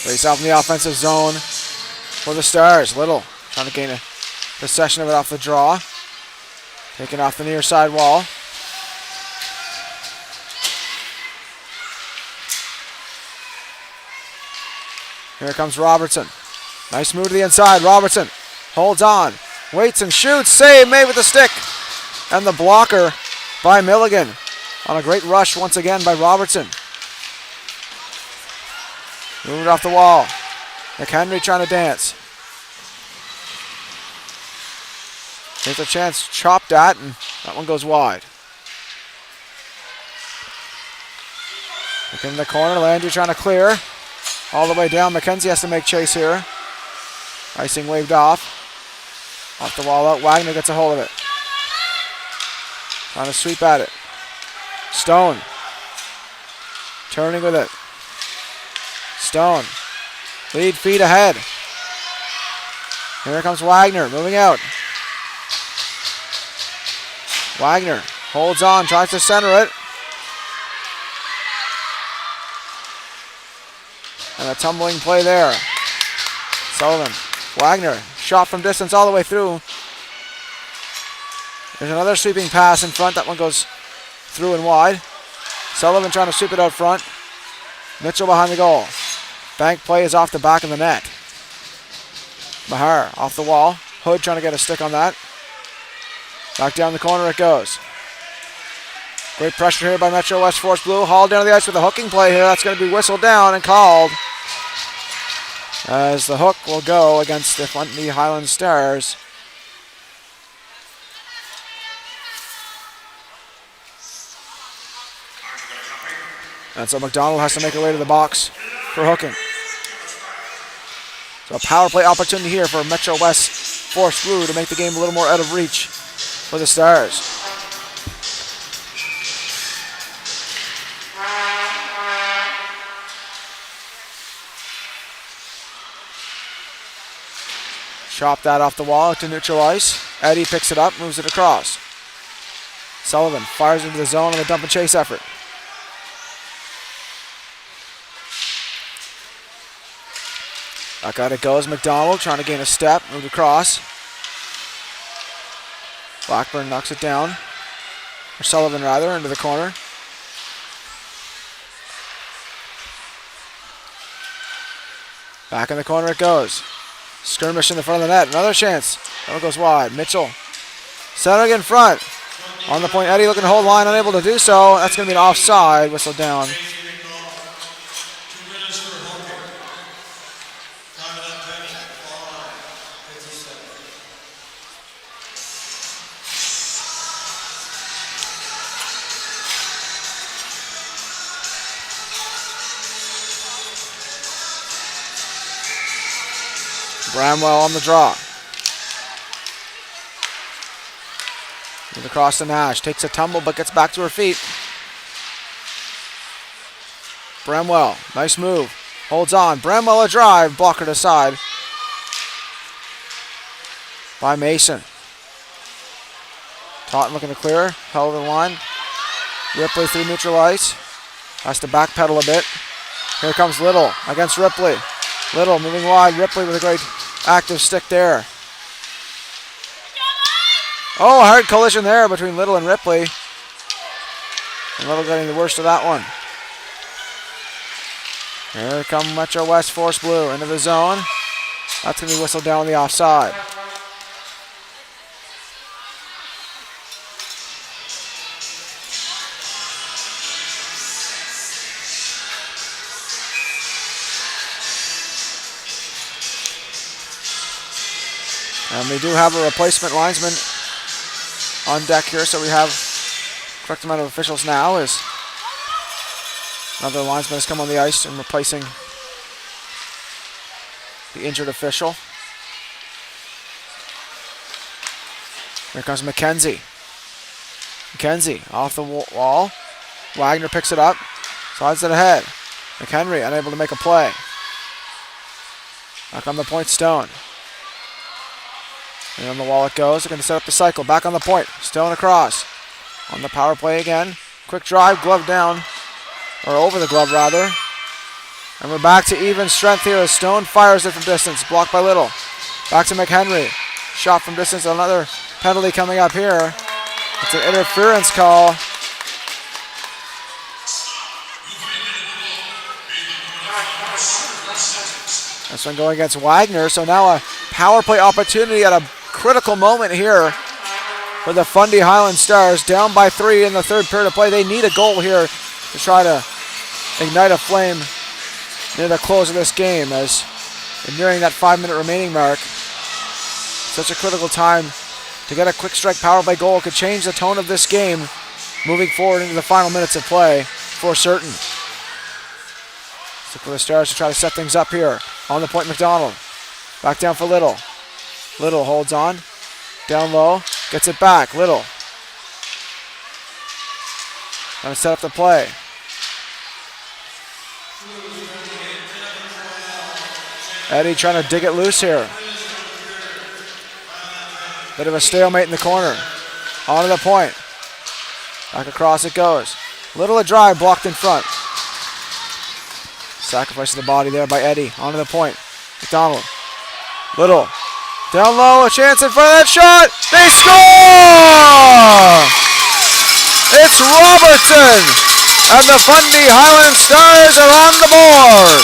Face off in the offensive zone for the Stars. Little trying to gain a possession of it off the draw. Taken off the near side wall. Here comes Robertson. Nice move to the inside. Robertson holds on. Waits and shoots. Save made with the stick. And the blocker by Milligan. On a great rush once again by Robertson. Moving off the wall. McHenry trying to dance. There's a chance chopped at, and that one goes wide. Look in the corner. Landry trying to clear. All the way down. McKenzie has to make chase here. Icing waved off. Off the wall out. Wagner gets a hold of it. Trying to sweep at it. Stone. Turning with it. Stone. Lead feet ahead. Here comes Wagner. Moving out. Wagner holds on. Tries to center it. tumbling play there. Sullivan. Wagner. Shot from distance all the way through. There's another sweeping pass in front. That one goes through and wide. Sullivan trying to sweep it out front. Mitchell behind the goal. Bank play is off the back of the net. Mahar off the wall. Hood trying to get a stick on that. Back down the corner it goes. Great pressure here by Metro West Force Blue. Hauled down to the ice with a hooking play here. That's going to be whistled down and called, as the hook will go against the Fundy Highland Stars. And so McDonald has to make her way to the box for hooking. So a power play opportunity here for Metro West Force Blue to make the game a little more out of reach for the Stars. Chop that off the wall to neutral ice. Eddie picks it up, moves it across. Sullivan fires into the zone on the dump and chase effort. Back out it goes. McDonald trying to gain a step, moved across. Blackburn knocks it down. Or Sullivan rather, into the corner. Back in the corner it goes. Skirmish in the front of the net. Another chance. That one goes wide. Mitchell centering in front. On the point, Eddie looking to hold line, unable to do so. That's going to be an offside. Whistle down. Bramwell on the draw. Move across to Nash. Takes a tumble but gets back to her feet. Bramwell, nice move. Holds on. Bramwell a drive. Blocker to side by Mason. Taunton looking to clear. Held in line. Ripley through neutral ice. Has to backpedal a bit. Here comes Little against Ripley. Little moving wide. Ripley with a great active stick there. Oh, a hard collision there between Little and Ripley. And Little getting the worst of that one. Here come Metro West Force Blue into the zone. That's going to be whistled down on the offside. And we do have a replacement linesman on deck here, so we have correct amount of officials now as another linesman has come on the ice and replacing the injured official. Here comes McKenzie. McKenzie off the wall. Wagner picks it up, slides it ahead. McHenry unable to make a play. Back on the point, Stone. And on the wall it goes. They're going to set up the cycle. Back on the point. Stone across. On the power play again. Quick drive. Glove down. Or over the glove, rather. And we're back to even strength here as Stone fires it from distance. Blocked by Little. Back to McHenry. Shot from distance. Another penalty coming up here. It's an interference call. This one going against Wagner. So now a power play opportunity at a critical moment here for the Fundy Highland Stars. Down by 3 in the third period of play. They need a goal here to try to ignite a flame near the close of this game, as nearing that 5-minute remaining mark. Such a critical time to get a quick strike power play goal could change the tone of this game moving forward into the final minutes of play for certain. So for the Stars to try to set things up here. On the point, McDonald. Back down for Little. Little holds on. Down low. Gets it back. Little. Trying to set up the play. Eddie trying to dig it loose here. Bit of a stalemate in the corner. On to the point. Back across it goes. Little a drive blocked in front. Sacrificing the body there by Eddie. Onto the point. McDonald. Little. Down low, a chance in front of that shot. They score! It's Robertson. And the Fundy Highland Stars are on the board.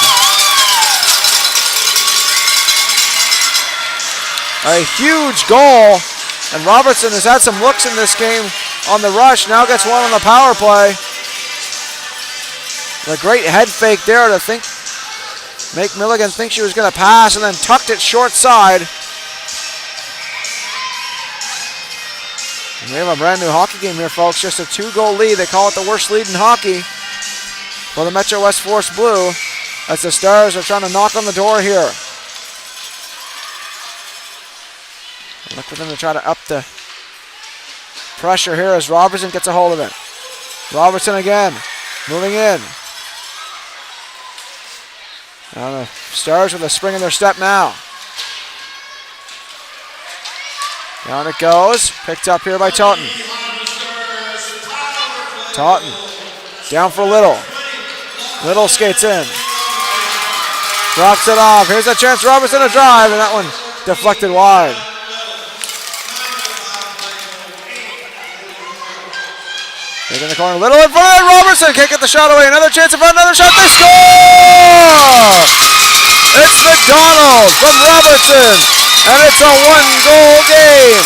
A huge goal. And Robertson has had some looks in this game on the rush. Now gets one on the power play. A great head fake there to make Milligan think she was going to pass, and then tucked it short side. And we have a brand new hockey game here, folks. Just a 2-goal lead. They call it the worst lead in hockey for the Metro West Force Blue, as the Stars are trying to knock on the door here. Look for them to try to up the pressure here as Robertson gets a hold of it. Robertson again, moving in. Now the Stars with a spring in their step now. Down it goes. Picked up here by Taunton. Taunton down for Little. Little skates in. Drops it off. Here's a chance. Robertson to drive, and that one deflected wide. Taking the corner. Little in front. Robertson can't get the shot away. Another chance in front. Another shot. They score! It's McDonald from Robertson. And it's a 1-goal game.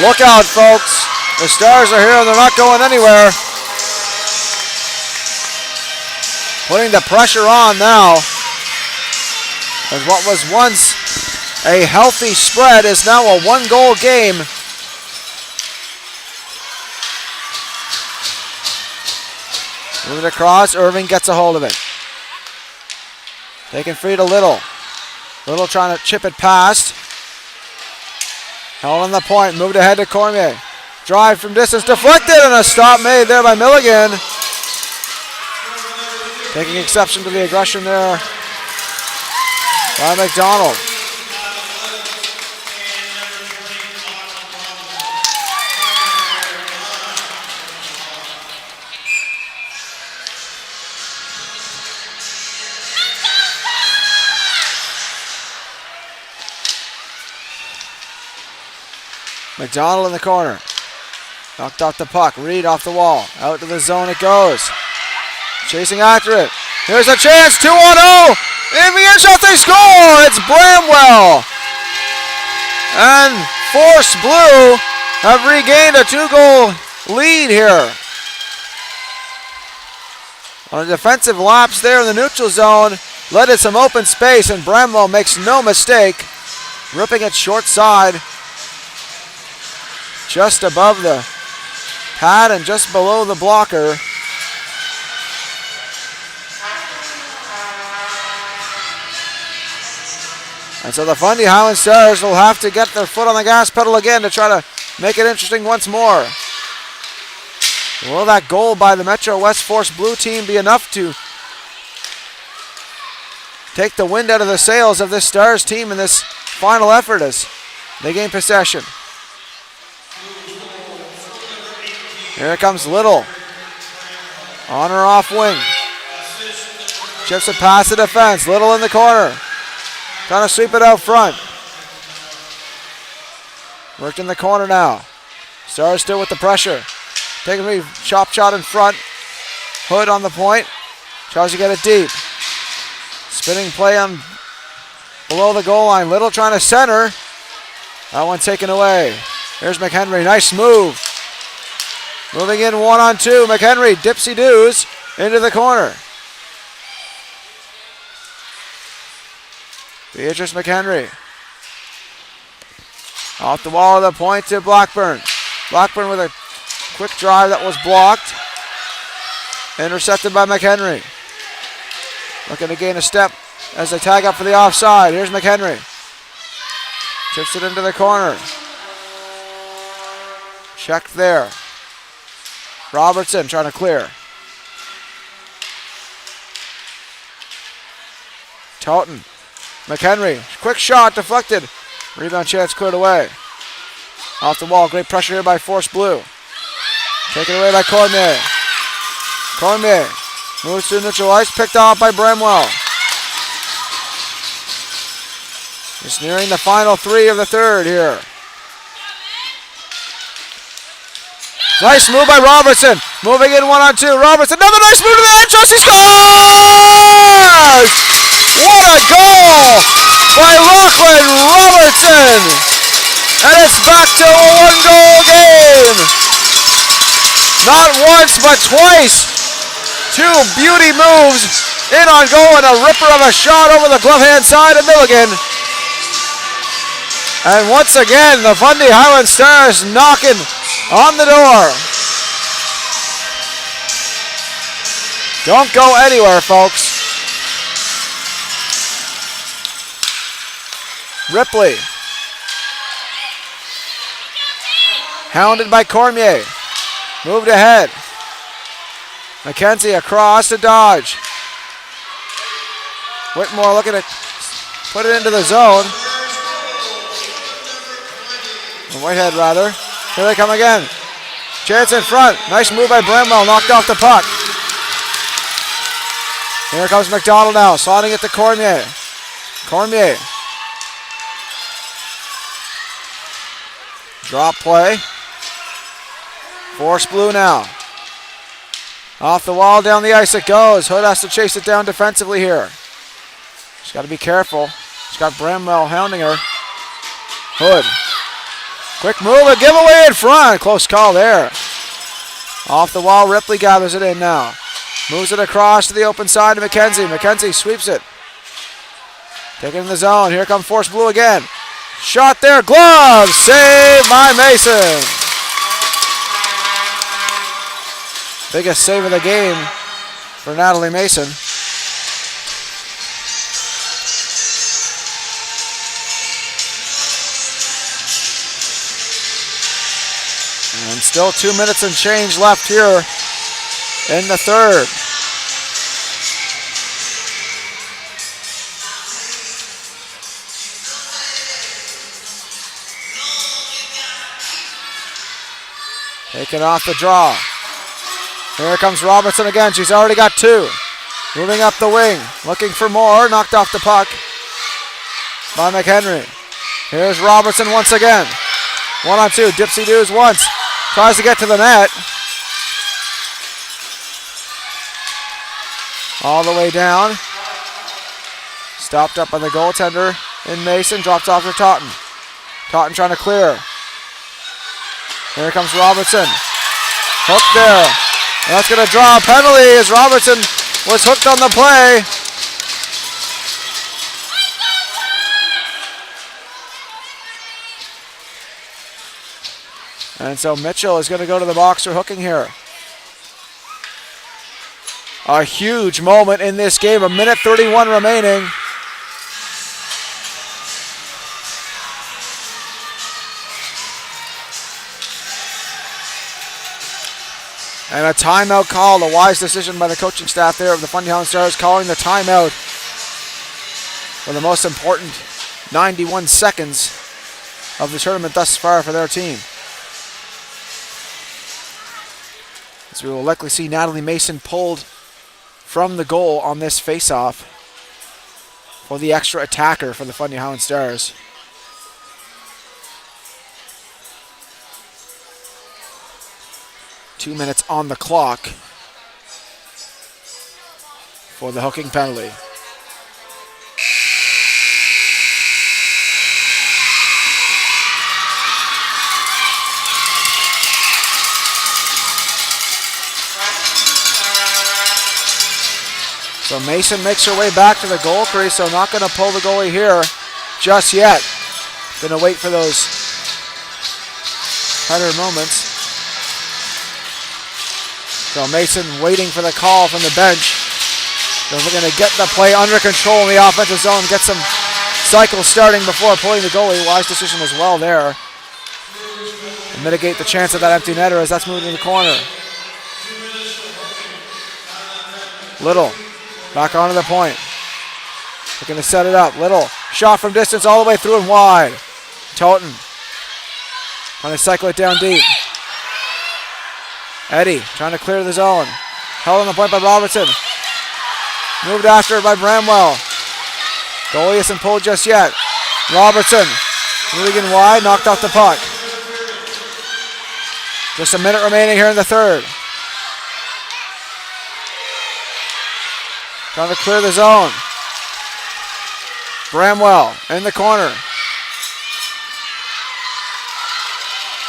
Look out, folks. The Stars are here and they're not going anywhere. Putting the pressure on now. As what was once a healthy spread is now a 1-goal game. Moving across, Irving gets a hold of it. Taking free to Little. Little trying to chip it past. Held on the point, moved ahead to Cormier. Drive from distance, deflected, and a stop made there by Milligan. Taking exception to the aggression there by McDonald. McDonald in the corner. Knocked off the puck. Reed off the wall. Out to the zone it goes. Chasing after it. Here's a chance. 2-on-0. In the end shot, they score. It's Bramwell. And Force Blue have regained a 2-goal lead here. On a defensive lapse there in the neutral zone. Led to some open space, and Bramwell makes no mistake. Ripping it short side. Just above the pad and just below the blocker. And so the Fundy Highland Stars will have to get their foot on the gas pedal again to try to make it interesting once more. Will that goal by the Metro West Force Blue team be enough to take the wind out of the sails of this Stars team in this final effort as they gain possession? Here comes Little. On or off wing. Chips it past the defense. Little in the corner. Trying to sweep it out front. Worked in the corner now. Stars still with the pressure. Taking a chop shot in front. Hood on the point. Tries to get it deep. Spinning play on below the goal line. Little trying to center. That one taken away. Here's McHenry. Nice move. Moving in 1-on-2. McHenry dipsy-doos into the corner. Beatrice McHenry. Off the wall of the point to Blackburn. Blackburn with a quick drive that was blocked. Intercepted by McHenry. Looking to gain a step as they tag up for the offside. Here's McHenry. Chips it into the corner. Checked there. Robertson trying to clear. Totten. McHenry. Quick shot deflected. Rebound chance cleared away. Off the wall. Great pressure here by FH Blue. Taken away by Cormier. Cormier moves to neutral ice. Picked off by Bramwell. Just nearing the final 3 of the third here. Nice move by Robertson. Moving in 1-on-2. Robertson, another nice move to the entrance. He scores! What a goal by Lachlan Robertson. And it's back to a 1-goal game. Not once, but twice. 2 beauty moves in on goal and a ripper of a shot over the glove hand side of Milligan. And once again, the Fundy Highland Stars knocking on the door. Don't go anywhere, folks. Ripley. Hounded by Cormier. Moved ahead. McKenzie across to Dodge. Whitmore looking to put it into the zone. Whitehead, rather. Here they come again. Chance in front. Nice move by Bramwell. Knocked off the puck. Here comes McDonald now. Sliding it to Cormier. Cormier. Drop play. FH Blue now. Off the wall, down the ice it goes. Hood has to chase it down defensively here. She's got to be careful. She's got Bramwell hounding her. Hood. Quick move, a giveaway in front. Close call there. Off the wall, Ripley gathers it in now. Moves it across to the open side to McKenzie. McKenzie sweeps it. Taking it in the zone. Here comes FH Blue again. Shot there, glove. Save by Mason. Biggest save of the game for Natalie Mason. And still 2 minutes and change left here in the third. Taken off the draw. Here comes Robertson again. She's already got 2. Moving up the wing. Looking for more. Knocked off the puck by McHenry. Here's Robertson once again. 1-on-2. Dipsy doos once. Tries to get to the net. All the way down. Stopped up by the goaltender in Mason. Drops off to Totten. Totten trying to clear. Here comes Robertson. Hooked there. And that's going to draw a penalty as Robertson was hooked on the play. And so Mitchell is going to go to the box for hooking here. A huge moment in this game. 1:31 remaining. And a timeout call. A wise decision by the coaching staff there of the Fundy Highland Stars, calling the timeout for the most important 91 seconds of the tournament thus far for their team. As we will likely see Natalie Mason pulled from the goal on this face-off for the extra attacker for the Fundy Highland Stars. Two minutes on the clock for the hooking penalty. So Mason makes her way back to the goal crease, so not going to pull the goalie here just yet. Going to wait for those better moments. So Mason waiting for the call from the bench. So we're going to get the play under control in the offensive zone, get some cycles starting before pulling the goalie. Wise decision as well there. And mitigate the chance of that empty netter as that's moved in the corner. Little. Back onto the point. Looking to set it up. Little shot from distance all the way through and wide. Toten trying to cycle it down deep. Eddie trying to clear the zone. Held on the point by Robertson. Moved after by Bramwell. Goalie isn't pulled just yet. Robertson moving in wide, knocked off the puck. Just a minute remaining here in the third. Trying to clear the zone. Bramwell in the corner.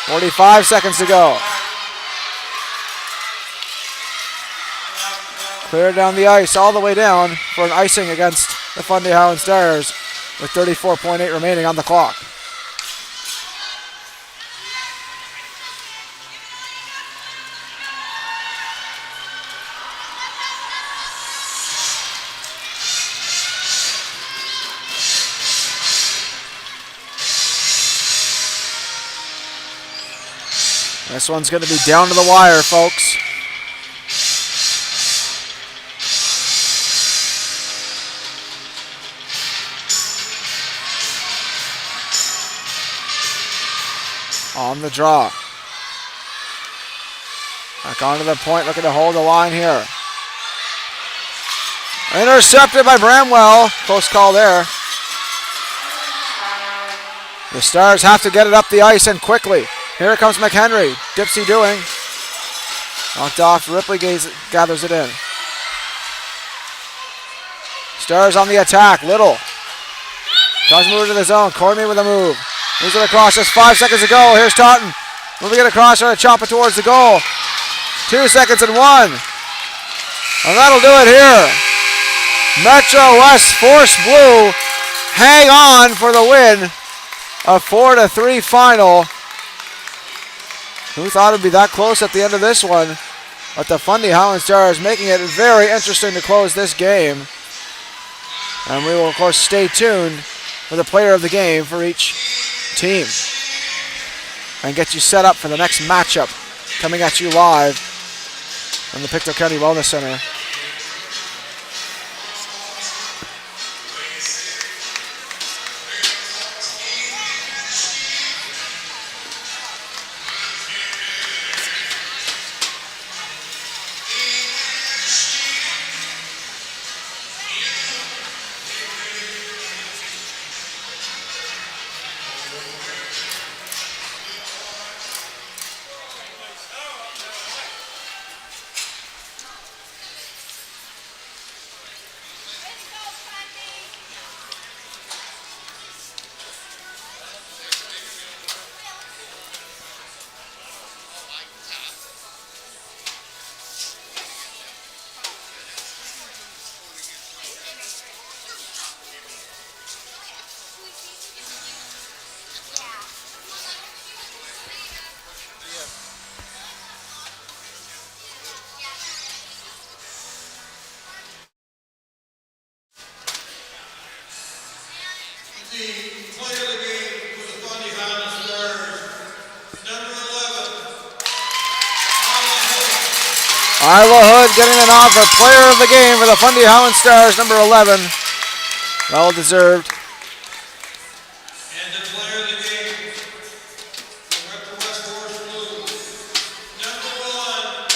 45 seconds to go. Cleared down the ice all the way down for an icing against the Fundy Highland Stars with 34.8 remaining on the clock. This one's going to be down to the wire, folks. On the draw. Back onto the point, looking to hold the line here. Intercepted by Bramwell. Close call there. The Stars have to get it up the ice and quickly. Here comes McHenry. Dipsy doing. Knocked off. Ripley gathers it in. Stars on the attack. Little. Tries to move to the zone. Cormier with a move. Moves it across. Just 5 seconds to go. Here's Totten. Moving it across. Trying to chop it towards the goal. 2 seconds and 1. And that'll do it here. Metro West Force Blue hang on for the win. A 4-3 final. Who thought it would be that close at the end of this one? But the Fundy Highland Stars making it very interesting to close this game. And we will, of course, stay tuned for the player of the game for each team. And get you set up for the next matchup coming at you live from the Pictou County Wellness Center. Isla Hood getting the nod for player of the game for the Fundy Highland Stars, number 11. Well deserved. And the player of the game for Metro West Force Blue, number 1,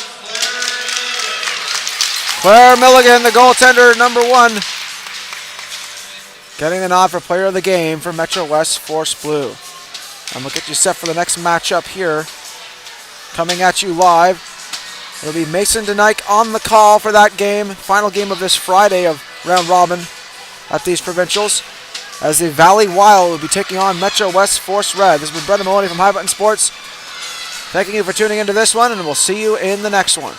Claire Milligan, the goaltender, number 1. Getting the nod for player of the game for Metro West Force Blue. And we'll get you set for the next matchup here. Coming at you live. It'll be Mason DeNike on the call for that game. Final game of this Friday of round robin at these provincials. As the Valley Wild will be taking on Metro West Force Red. This has been Brendan Maloney from High Button Sports. Thanking you for tuning into this one, and we'll see you in the next one.